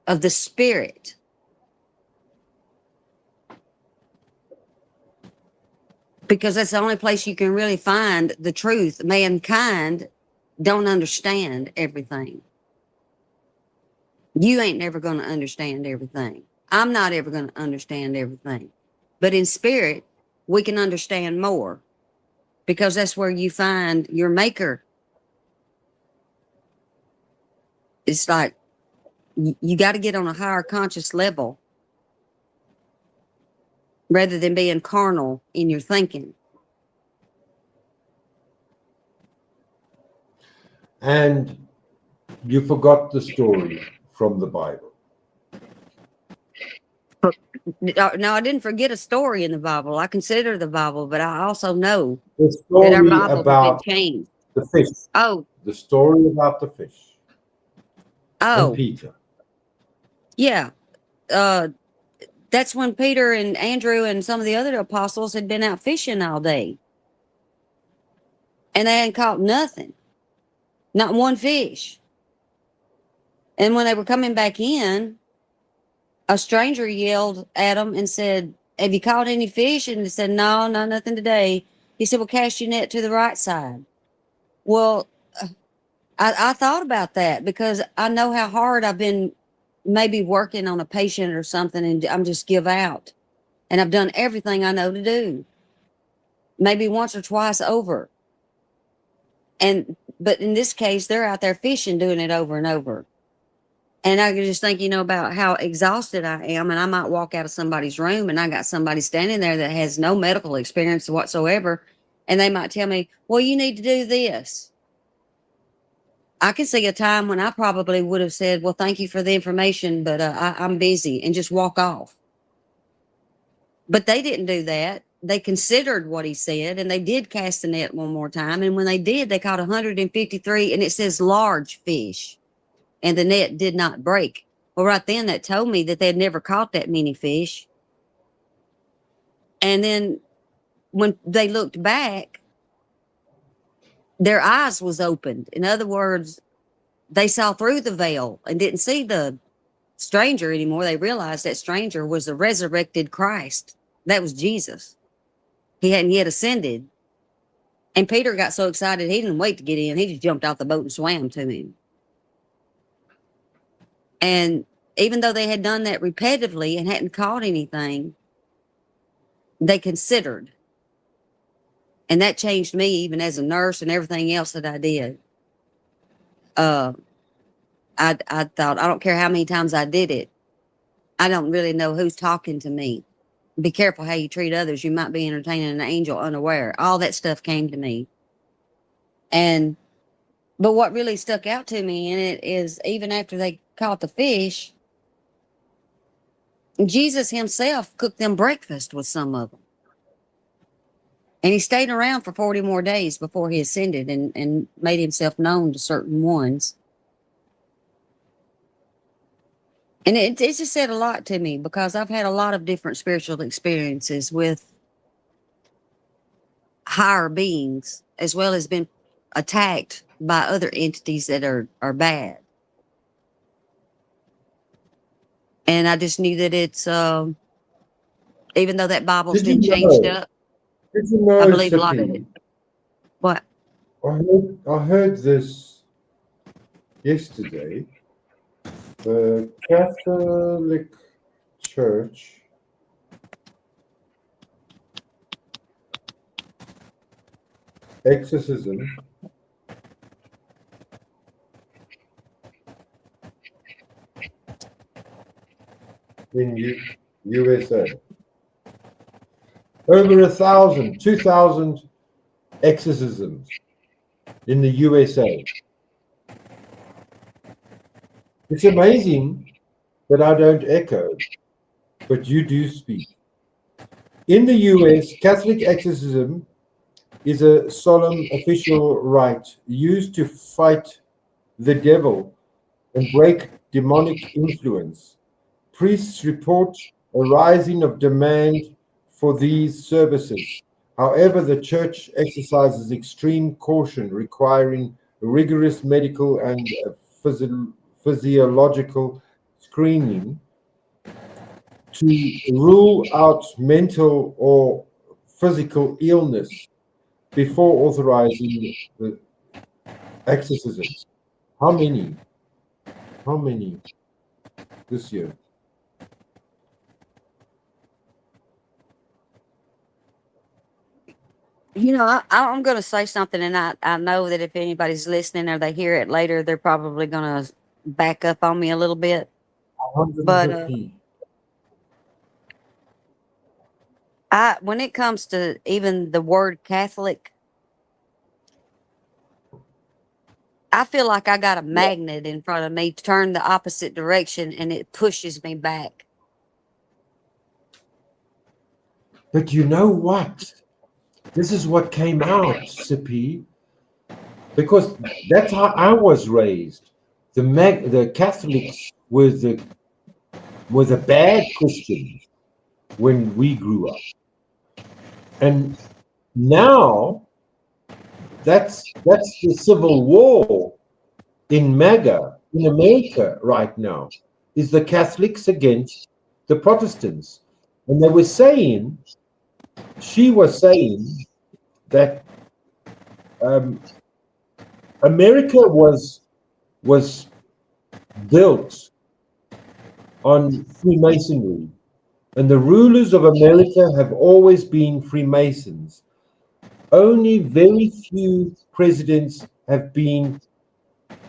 of the spirit. Because that's the only place you can really find the truth. Mankind don't understand everything. You ain't never going to understand everything. I'm not ever going to understand everything. But in spirit, we can understand more because that's where you find your maker. It's like you got to get on a higher conscious level rather than being carnal in your thinking. And you forgot the story from the Bible. No, I didn't forget a story in the Bible. I consider the Bible, but I also know the story that our Bible about has been changed. The fish. Oh. The story about the fish. Oh. And Peter. Yeah. That's when Peter and Andrew and some of the other apostles had been out fishing all day. And they hadn't caught nothing. Not one fish. And when they were coming back in, a stranger yelled at them and said, "Have you caught any fish?" And they said, "No, nothing today." He said, "Well, cast your net to the right side." Well, I thought about that because I know how hard I've been maybe working on a patient or something and I'm just give out. And I've done everything I know to do. Maybe once or twice over. But in this case, they're out there fishing, doing it over and over. And I could just think, about how exhausted I am. And I might walk out of somebody's room and I got somebody standing there that has no medical experience whatsoever. And they might tell me, "Well, you need to do this." I can see a time when I probably would have said, well, thank you for the information, but I'm busy, and just walk off. But they didn't do that. They considered what he said, and they did cast the net one more time. And when they did, they caught 153, and it says large fish, and the net did not break. Well, right then, that told me that they had never caught that many fish. And then when they looked back, their eyes was opened. In other words, they saw through the veil and didn't see the stranger anymore. They realized that stranger was the resurrected Christ. That was Jesus. He hadn't yet ascended. And Peter got so excited, he didn't wait to get in. He just jumped off the boat and swam to him. And even though they had done that repetitively and hadn't caught anything, they considered. And that changed me, even as a nurse and everything else that I did. I thought, I don't care how many times I did it, I don't really know who's talking to me. Be careful how you treat others. You might be entertaining an angel unaware. All that stuff came to me. But what really stuck out to me in it is, even after they caught the fish, Jesus himself cooked them breakfast with some of them. And he stayed around for 40 more days before he ascended and made himself known to certain ones. And it just said a lot to me, because I've had a lot of different spiritual experiences with higher beings, as well as been attacked by other entities that are bad. And I just knew that it's, even though that Bible's been changed up, Did you know, I believe a lot of Sippy, it. What? I heard this yesterday. The Catholic Church exorcism in USA. Over 1,000, 2,000 exorcisms in the USA. It's amazing that I don't echo, but you do speak. In the US, Catholic exorcism is a solemn official rite used to fight the devil and break demonic influence. Priests report a rising of demand for these services. However, the church exercises extreme caution, requiring rigorous medical and physiological screening to rule out mental or physical illness before authorizing the exorcisms. How many? How many this year? You know, I'm going to say something, and I know that if anybody's listening or they hear it later, they're probably going to back up on me a little bit. But 150. when it comes to even the word Catholic, I feel like I got a magnet in front of me, turn the opposite direction, and it pushes me back. But you know what? This is what came out, Sippy, because that's how I was raised. The Catholics were the bad Christians when we grew up, and now that's the civil war in MAGA in America right now, is the Catholics against the Protestants, and they were saying, she was saying that America was built on Freemasonry, and the rulers of America have always been Freemasons. Only very few presidents have been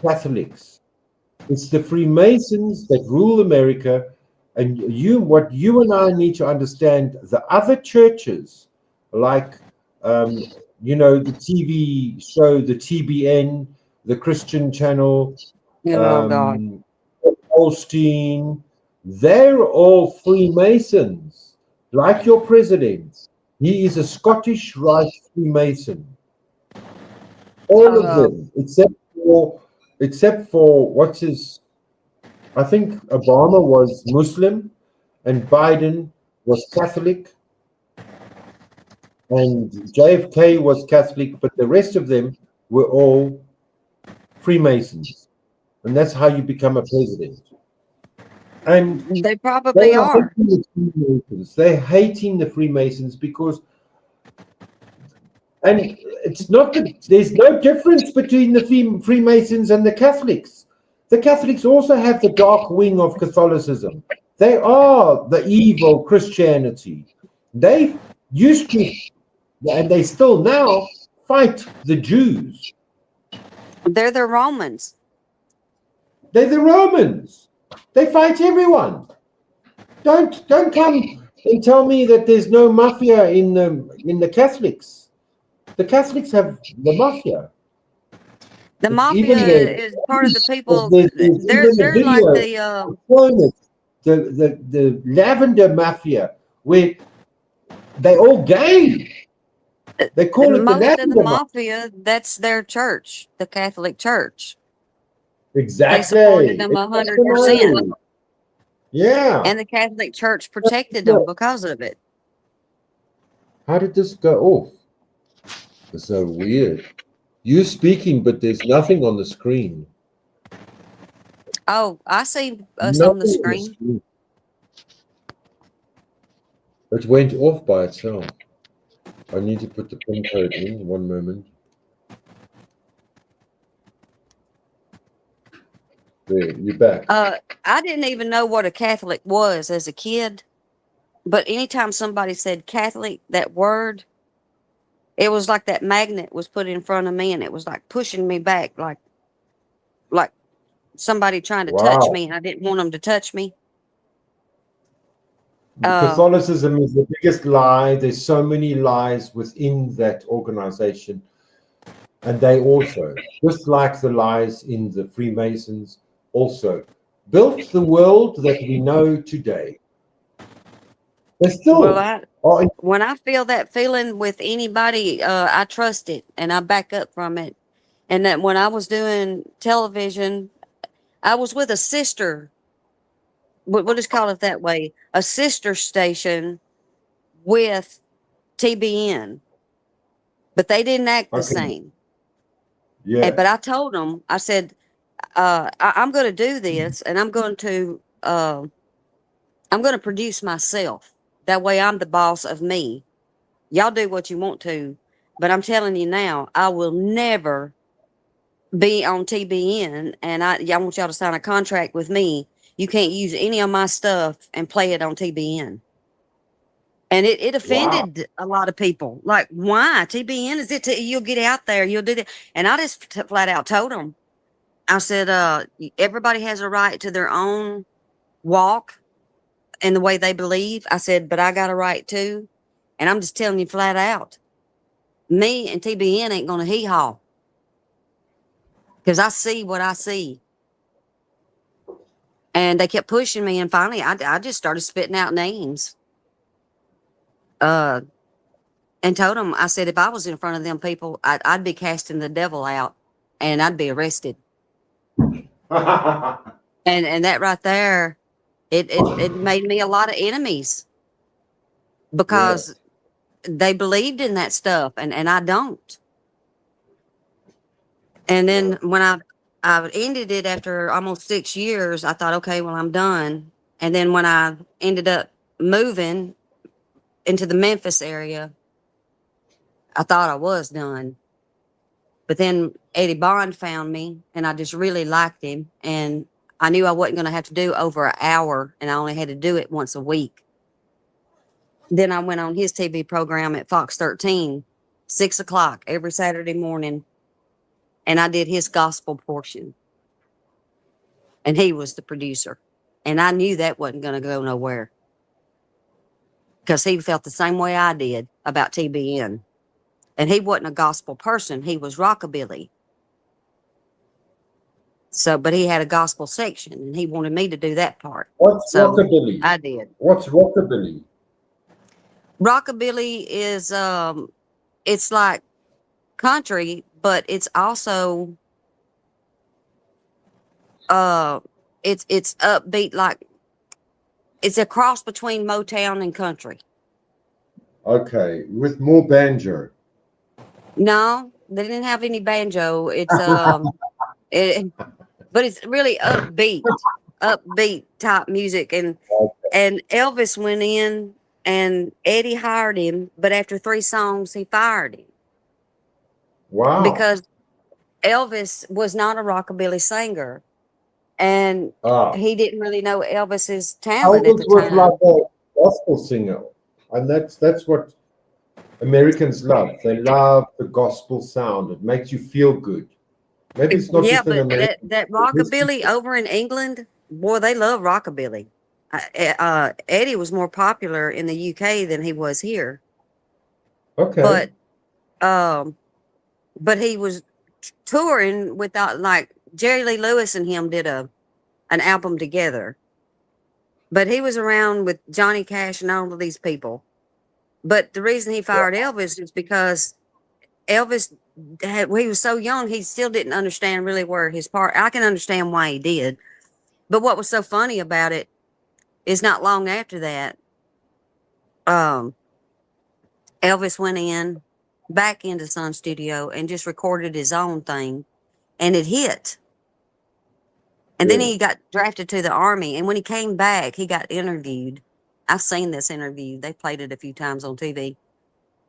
Catholics. It's the Freemasons that rule America, and what you and I need to understand, the other churches, like the TV show, the TBN, the Christian Channel, Oh God. Holstein, they're all Freemasons, like your president. He is a Scottish Rite Freemason. All of Uh, them, except for what's his. I think Obama was Muslim, and Biden was Catholic, and JFK was Catholic, but the rest of them were all Freemasons, and that's how you become a president. And they they probably are are. hating the Freemasons. They're hating the Freemasons because, and it's not that there's no difference between the Freemasons and the Catholics. The Catholics also have the dark wing of Catholicism. They are the evil Christianity. They used to, and they still now fight the Jews. They're the Romans. They're the Romans. They fight everyone. Don't come and tell me that there's no mafia in the Catholics. The Catholics have the mafia. The It's even mafia is part of the people. there's They're even a they're like video showing it, the lavender mafia where they all gay. They call it the most of the lavender mafia. mafia. That's their church, the Catholic Church. They supported Exactly. them 100%, Yeah. and the Catholic Church protected them because of it. How did this go off? It's so weird. You speaking, but there's nothing on the screen. Oh, I see us Nothing on the screen. It went off by itself. I need to put the PIN code in. One moment. There, you're back. I didn't even know what a Catholic was as a kid, but anytime somebody said Catholic, that word, it was like that magnet was put in front of me, and it was like pushing me back, like somebody trying to touch Wow. me, and I didn't want them to touch me. Catholicism is the biggest lie. There's so many lies within that organization. And they also, just like the lies in the Freemasons, also built the world that we know today. They still when I feel that feeling with anybody, I trust it and I back up from it. And that when I was doing television, I was with a sister. We'll just call it that way, a sister station with TBN, but they didn't act the same. Yeah. But I told them, I said, I'm going to do this, and I'm going to produce myself. That way, I'm the boss of me. Y'all do what you want to, but I'm telling you now, I will never be on TBN, and I want y'all to sign a contract with me. You can't use any of my stuff and play it on TBN. And it offended a lot of people. Like, why? TBN, is it you'll get out there, you'll do that. And I just flat out told them, I said, everybody has a right to their own walk and the way they believe. I said, but I got a right too. And I'm just telling you flat out, me and TBN ain't going to hee-haw. Because I see what I see. And they kept pushing me. And finally, I just started spitting out names. And told them, I said, if I was in front of them people, I'd be casting the devil out and I'd be arrested. and that right there, it made me a lot of enemies because they believed in that stuff and I don't. And then when I ended it after almost 6 years, I thought, okay, well, I'm done. And then when I ended up moving into the Memphis area, I thought I was done. But then Eddie Bond found me, and I just really liked him. And I knew I wasn't going to have to do over an hour, and I only had to do it once a week. Then I went on his TV program at Fox 13, 6 o'clock every Saturday morning, and I did his gospel portion. And he was the producer. And I knew that wasn't going to go nowhere because he felt the same way I did about TBN. And he wasn't a gospel person. He was rockabilly. So, but he had a gospel section, and he wanted me to do that part. What's So rockabilly? I did. What's rockabilly? Rockabilly is it's like country, but it's also uh it's upbeat, like it's a cross between Motown and country. Okay, with more banjo. No, they didn't have any banjo. It's it, but it's really upbeat type music, and Elvis went in and Eddie hired him, but after 3 songs he fired him Wow. because Elvis was not a rockabilly singer, and Ah, he didn't really know Elvis's talent at Elvis the was time. like a gospel singer, and that's what Americans love. They love the gospel sound. It makes you feel good. Maybe it's not Yeah, just an but that American. that This rockabilly over in England, boy, they love rockabilly. Eddie was more popular in the UK than he was here, okay. but um, but he was touring without, like, Jerry Lee Lewis and him did an album together, but he was around with Johnny Cash and all of these people. But the reason he fired Elvis is because Elvis when he was so young, he still didn't understand really where his part. I can understand why he did, but what was so funny about it is not long after that, um, Elvis went in back into Sun Studio and just recorded his own thing, and it hit. And then Yeah. he got drafted to the army. And when he came back, he got interviewed. I've seen this interview. They played it a few times on TV,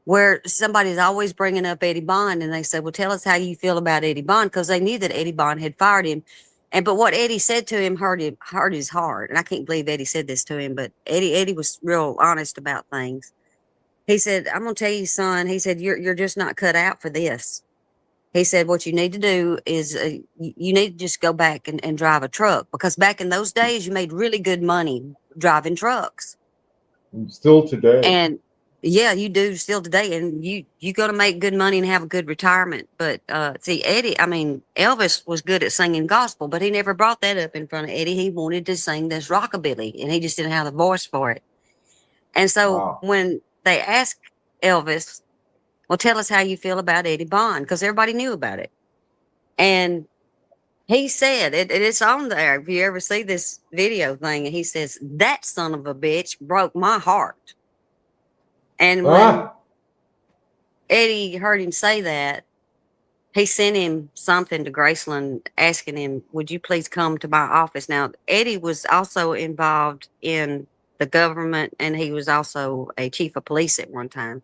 where somebody's always bringing up Eddie Bond. And they said, well, tell us how you feel about Eddie Bond. Because they knew that Eddie Bond had fired him. But what Eddie said to him hurt his heart. And I can't believe Eddie said this to him, but Eddie was real honest about things. He said, I'm going to tell you, son, he said, you're just not cut out for this. He said, what you need to do is you need to just go back and drive a truck, because back in those days, you made really good money driving trucks. Still today. And yeah, you do still today. And you're going to make good money and have a good retirement. But see, Elvis was good at singing gospel, but he never brought that up in front of Eddie. He wanted to sing this rockabilly, and he just didn't have the voice for it. And so Wow. when they asked Elvis, well, tell us how you feel about Eddie Bond, because everybody knew about it. And he said, it's on there. If you ever see this video thing, he says, that son of a bitch broke my heart. And when Ah, Eddie heard him say that, he sent him something to Graceland asking him, would you please come to my office? Now, Eddie was also involved in the government, and he was also a chief of police at one time.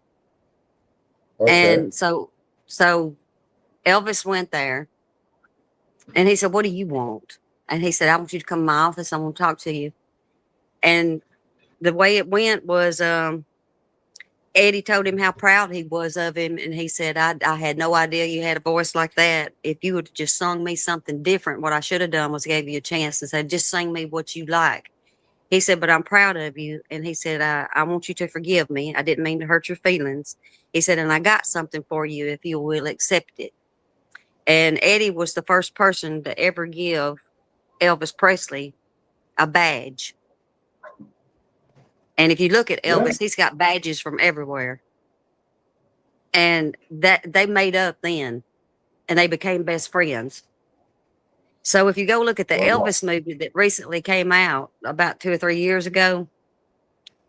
okay. And so Elvis went there, and he said, what do you want? And he said, I want you to come to my office. I want to talk to you. And the way it went was Eddie told him how proud he was of him. And he said, I had no idea you had a voice like that. If you would have just sung me something different, what I should have done was gave you a chance and said, just sing me what you like. He said, but I'm proud of you. And he said, I want you to forgive me. I didn't mean to hurt your feelings. He said, and I got something for you if you will accept it. And Eddie was the first person to ever give Elvis Presley a badge. And if you look at Yeah. Elvis, he's got badges from everywhere. And that they made up then, and they became best friends. So if you go look at the Wow. Elvis movie that recently came out about 2 or 3 years ago,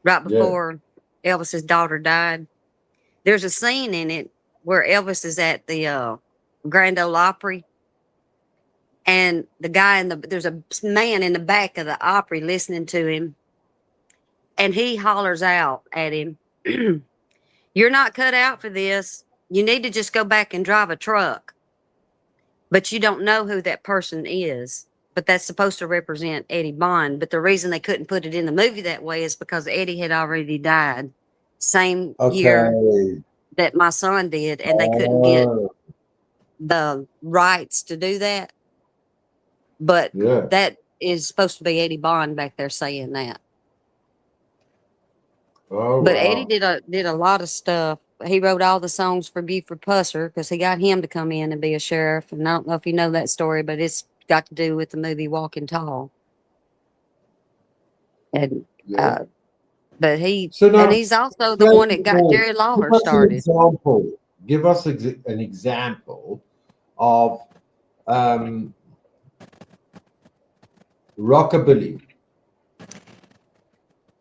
right Yeah. before Elvis's daughter died, there's a scene in it where Elvis is at the Grand Ole Opry, and there's a man in the back of the Opry listening to him, and he hollers out at him, you're not cut out for this. You need to just go back and drive a truck. But you don't know who that person is. But that's supposed to represent Eddie Bond. But the reason they couldn't put it in the movie that way is because Eddie had already died same year Okay. that my son did, and they couldn't get Oh, the rights to do that. But yeah. that is supposed to be Eddie Bond back there saying that. Oh, But Eddie wow. did a lot of stuff. He wrote all the songs for Buford Pusser because he got him to come in and be a sheriff. And I don't know if you know that story, but it's got to do with the movie Walking Tall. And Yeah. but So now, he's also the one explain that got more. Jerry Give Lawler us an started. example. Give us an example of rockabilly.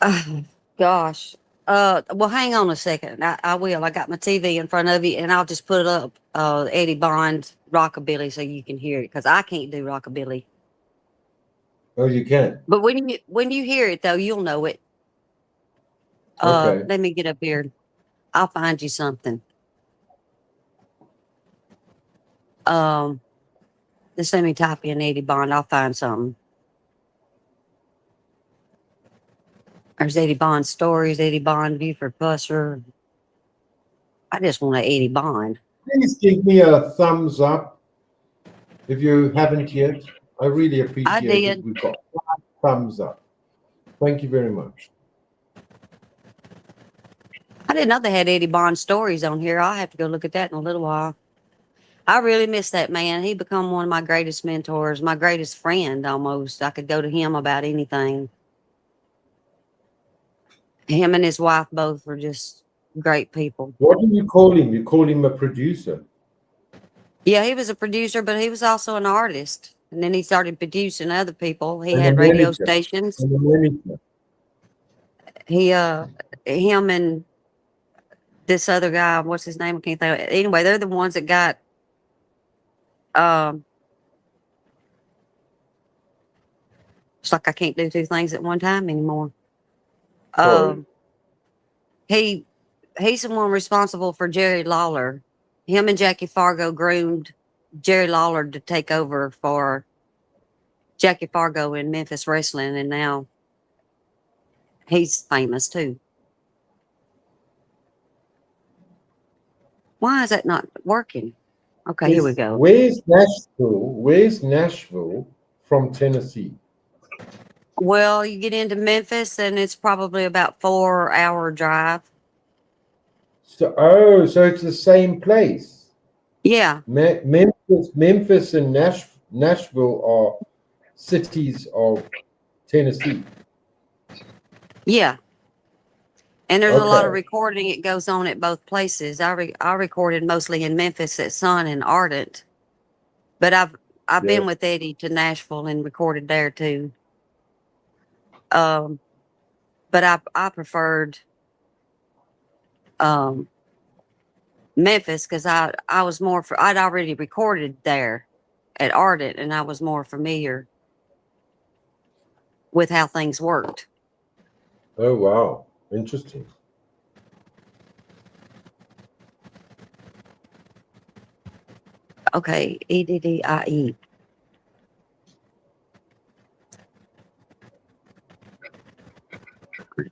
Oh, gosh. Well, hang on a second. I will. I got my TV in front of you, and I'll just put up Eddie Bond rockabilly so you can hear it because I can't do rockabilly. Oh, you can. But when you hear it though, you'll know it. Okay. Let me get up here. I'll find you something. Just let me type in Eddie Bond. I'll find something. There's Eddie Bond stories, Eddie Bond Buford Pusser. I just want an Eddie Bond. Please give me a thumbs up if you haven't yet. I really I appreciate it. did. We've got 5 thumbs up. Thank you very much. I didn't know they had Eddie Bond stories on here. I'll have to go look at that in a little while. I really miss that man. He become one of my greatest mentors, my greatest friend almost. I could go to him about anything. Him and his wife both were just great people. What do you call him? You call him a producer? Yeah, he was a producer, but he was also an artist. And then he started producing other people. He And a had radio manager. stations. And a manager. Him and this other guy, what's his name? I can't think of it. Anyway, they're the ones that got um it's like I can't do 2 things at one time anymore. Sorry. Um he's the one responsible for Jerry Lawler. Him and Jackie Fargo groomed Jerry Lawler to take over for Jackie Fargo in Memphis wrestling, and now he's famous too. Why is that not working? Okay, here we go. Where's Nashville? Where's Nashville from Tennessee? Well, you get into Memphis, and it's probably about 4-hour drive. So it's the same place. Yeah, Memphis and Nashville are cities of Tennessee. yeah. And there's a lot of Okay. recording. It goes on at both places. I recorded mostly in Memphis at Sun and Ardent, but I've Yeah. been with Eddie to Nashville and recorded there too. Um, but I preferred um Memphis because I was more for I'd already recorded there at Ardent, and I was more familiar with how things worked. Oh wow. Interesting. Okay, EDDIE.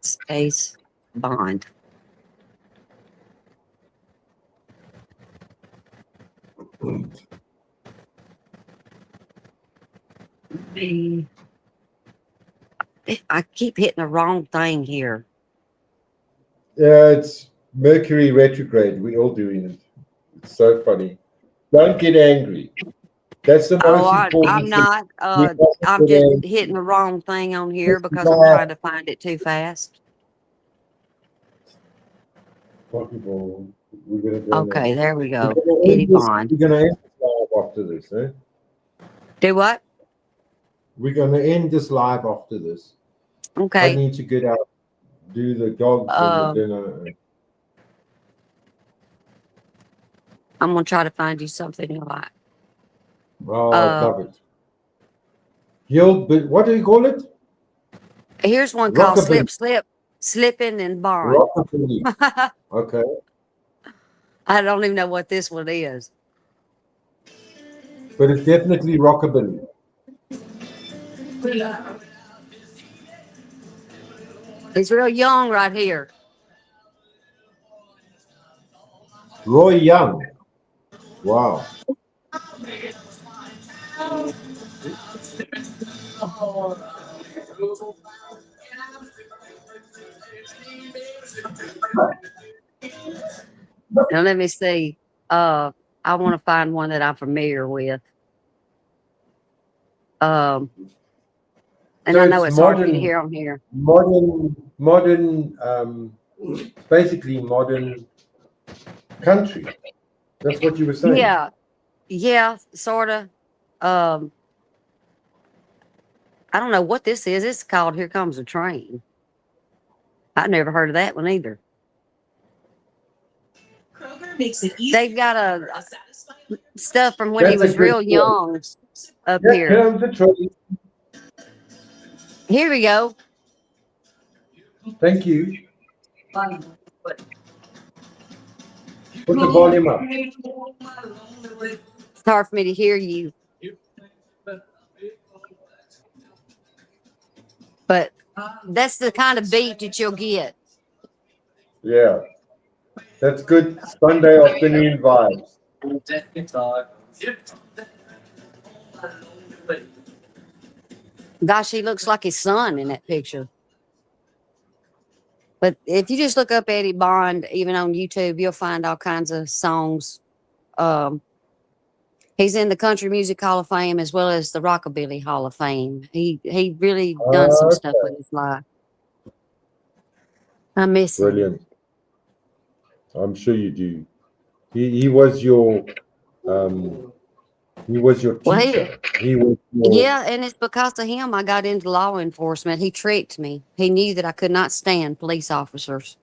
Space Bond. I keep hitting the wrong thing here. Yeah, it's Mercury retrograde. We're all doing it. It's so funny. Don't get angry. That's the Oh, most I'm important thing. not. We mustn't I'm get just angry. hitting the wrong thing on here Just because I'm laugh. trying to find it too fast. Possible. We're gonna go now. Okay, there we We're go. gonna Eddie end this. Bond. We're gonna end this live after this, eh? Do what? We're gonna end this live after this. I Okay. need to get out, do the dogs and the Um, dinner. I'm gonna try to find you something you like. Oh, I'd Uh, love it. But what do you call it? Here's one called Rockabilly. Slipping and Bond. Rockabilly. Okay. I don't even know what this one is. But it's definitely rockabilly. He's real young right here. Roy Young. Wow. Now let me see. I want to find one that I'm familiar with. And So I know it's it's hard for you to modern, hear on here. basically modern country. That's what you were saying. Yeah, yeah, sort of. Um, I don't know what this is. It's called "Here Comes a Train." I never heard of that one either. They've got stuff from when he That's a was good real story. young up Here here. comes the train. Here we go. Thank you. Put the volume up. It's hard for me to hear you, but that's the kind of beat that you'll get. Yeah, that's good Sunday afternoon vibes. Gosh, he looks like his son in that picture. But if you just look up Eddie Bond, even on YouTube, you'll find all kinds of songs. He's in the Country Music Hall of Fame as well as the Rockabilly Hall of Fame. He really done some stuff with his life. I miss him. Brilliant. I'm sure you do. He was your teacher. He was your Yeah, and it's because of him I got into law enforcement. He tricked me. He knew that I could not stand police officers.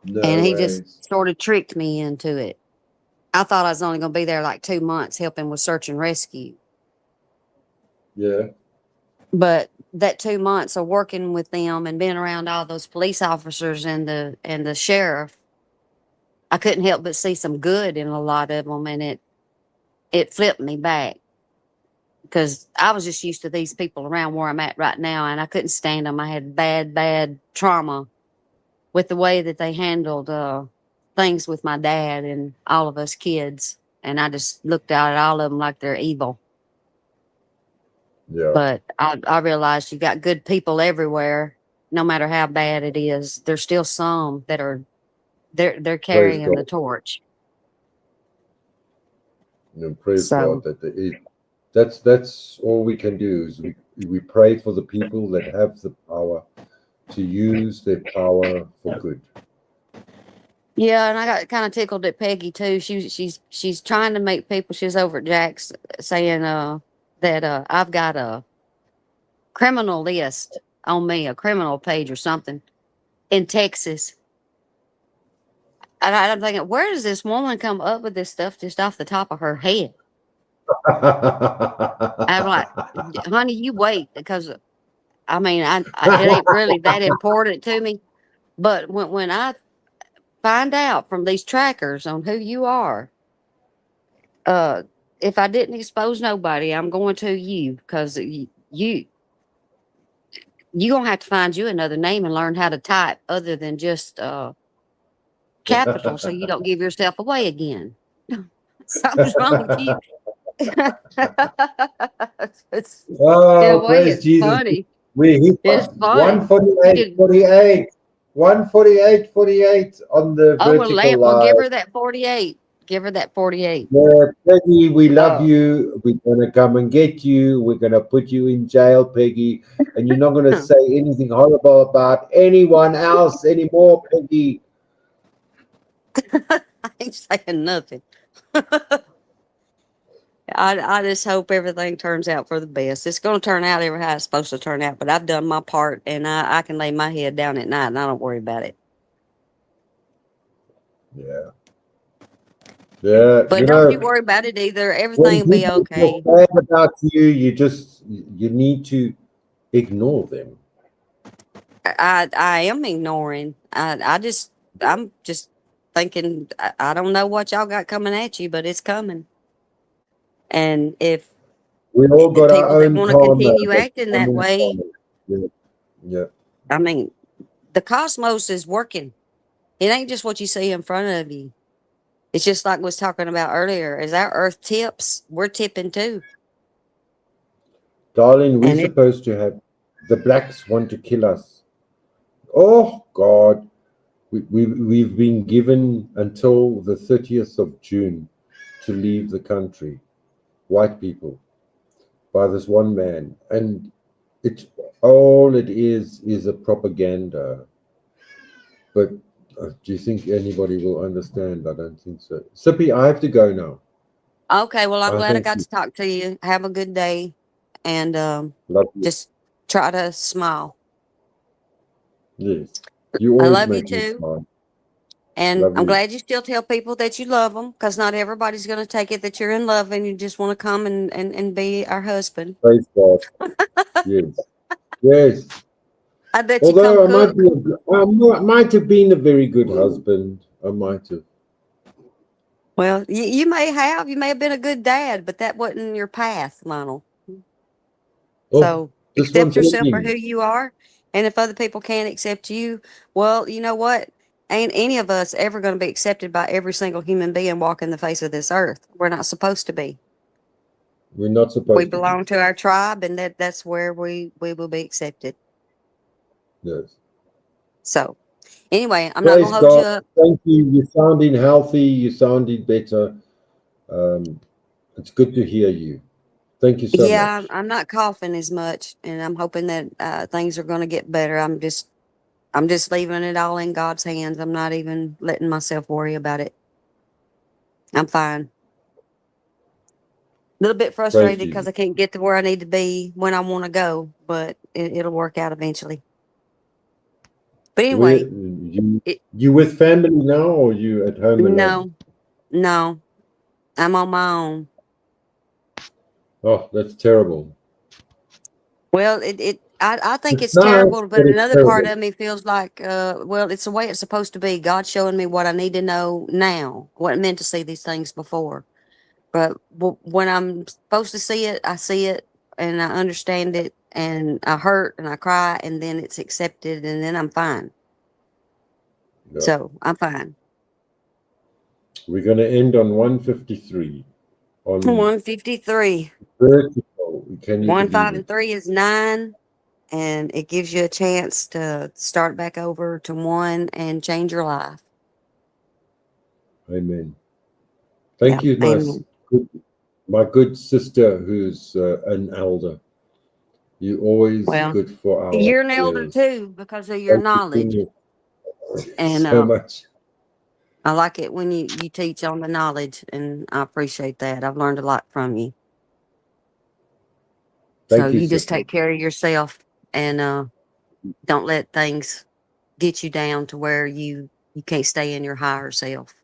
And he just sort of tricked me into it. I thought I was only going to be there like 2 months helping with search and rescue. Yeah. But that 2 months of working with them and being around all those police officers and the sheriff, I couldn't help but see some good in a lot of them, and it flipped me back because I was just used to these people around where I'm at right now, and I couldn't stand them. I had bad trauma with the way that they handled things with my dad and all of us kids, and I just looked out at all of them like they're evil. Yeah. But I realized you got good people everywhere, no matter how bad it is. There's still some that are they're carrying the torch. And praise God that there is. That's all we can do is we pray for the people that have the power to use their power for good. Yeah, and I got kind of tickled at Peggy too. She's trying to make people. She's over at Jack's saying that I've got a criminal list on me, a criminal page or something in Texas. And I'm thinking, where does this woman come up with this stuff just off the top of her head? I'm like, honey, you wait, because I mean, it ain't really that important to me. But when I find out from these trackers on who you are, if I didn't expose nobody, I'm going to you, because you gonna have to find you another name and learn how to type other than just capital, so you don't give yourself away again. Something's wrong with you. Praise Jesus. Funny. It's funny. 148, 48 on the vertical well, line. give her that 48. Give her that 48. Yeah, Peggy, we love you. We're going to come and get you. We're going to put you in jail, Peggy. And you're not going to say anything horrible about anyone else anymore, Peggy. I ain't saying nothing. I just hope everything turns out for the best. It's going to turn out how it's supposed to turn out, but I've done my part, and I can lay my head down at night, and I don't worry about it. Yeah. Yeah. But don't you worry about it either. Everything will be okay. About you need to ignore them. I am ignoring. I'm just thinking, I don't know what y'all got coming at you, but it's coming. And if we all got people our that own want to continue acting that way, yeah. I mean, the cosmos is working. It ain't just what you see in front of you. It's just like we was talking about earlier. As our Earth tips, we're tipping too. Darling, we're supposed to have the blacks want to kill us. Oh God, we've been given until the 30th of June to leave the country. White people, by this one man, and it's all it is a propaganda. But do you think anybody will understand? I don't think so. Sippy, I have to go now. Okay, well, I'm I glad I thank got you. to talk to you. Have a good day, and Love you. just try to smile. Yes, you I always love you make me too, smile. and Love I'm you. glad you still tell people that you love them, because not everybody's going to take it that you're in love and you just want to come and be our husband. Praise God. Yes, yes. I bet you come Although cook. I might have been a very good husband. I might have. Well, you may have been a good dad, but that wasn't your path, Lionel. Oh, So this accept one's yourself for who ending. you are. And if other people can't accept you, well, you know what? Ain't any of us ever going to be accepted by every single human being walking the face of this earth. We're not supposed to be. We're not We supposed to be. belong to our tribe, and that's where we will be accepted. Yes. So anyway, I'm not going Praise to hold you God. up. Thank you. You're sounding healthy. You're sounding better. Um, it's good to hear you. Thank you so Yeah, much. I'm not coughing as much, and I'm hoping that things are going to get better. I'm just leaving it all in God's hands. I'm not even letting myself worry about it. I'm fine. A little bit Praise frustrated because Jesus. I can't get to where I need to be when I want to go, but it'll work out eventually. But Where anyway, it, you with family now, or you at home alone? no, no, I'm on my own. Oh, that's terrible. Well, I think It's it's nice, terrible, but but it's another part terrible. of me feels like, well, it's the way it's supposed to be. God's showing me what I need to know now. I wasn't meant to see these things before. But when I'm supposed to I see it and I understand it and I hurt and I cry and then it's accepted and then I'm fine. Yeah. So I'm fine. We're going to end on 153 on 153. vertical. Can you 1, believe 5, it? and 3 is 9. And it gives you a chance to start back over to 1 and change your life. Amen. Yeah. Thank you, Amen. my good sister, who's an elder. You're always Well, good for our you're an elder prayers. too because of your Thank you knowledge. And so much. I like it when you teach on the knowledge, and I appreciate that. I've learned a lot from you. So Thank you, you just Sippy. take care of yourself and don't let things get you down to where you can't stay in your higher self.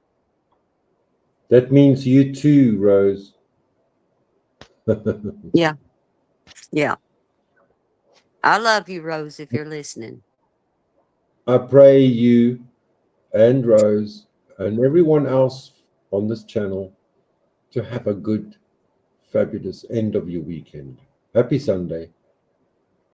That means you too, Rose. Yeah. Yeah. I love you, Rose, if you're listening. I pray you and Rose and everyone else on this channel to have a good, fabulous end of your weekend. Happy Sunday.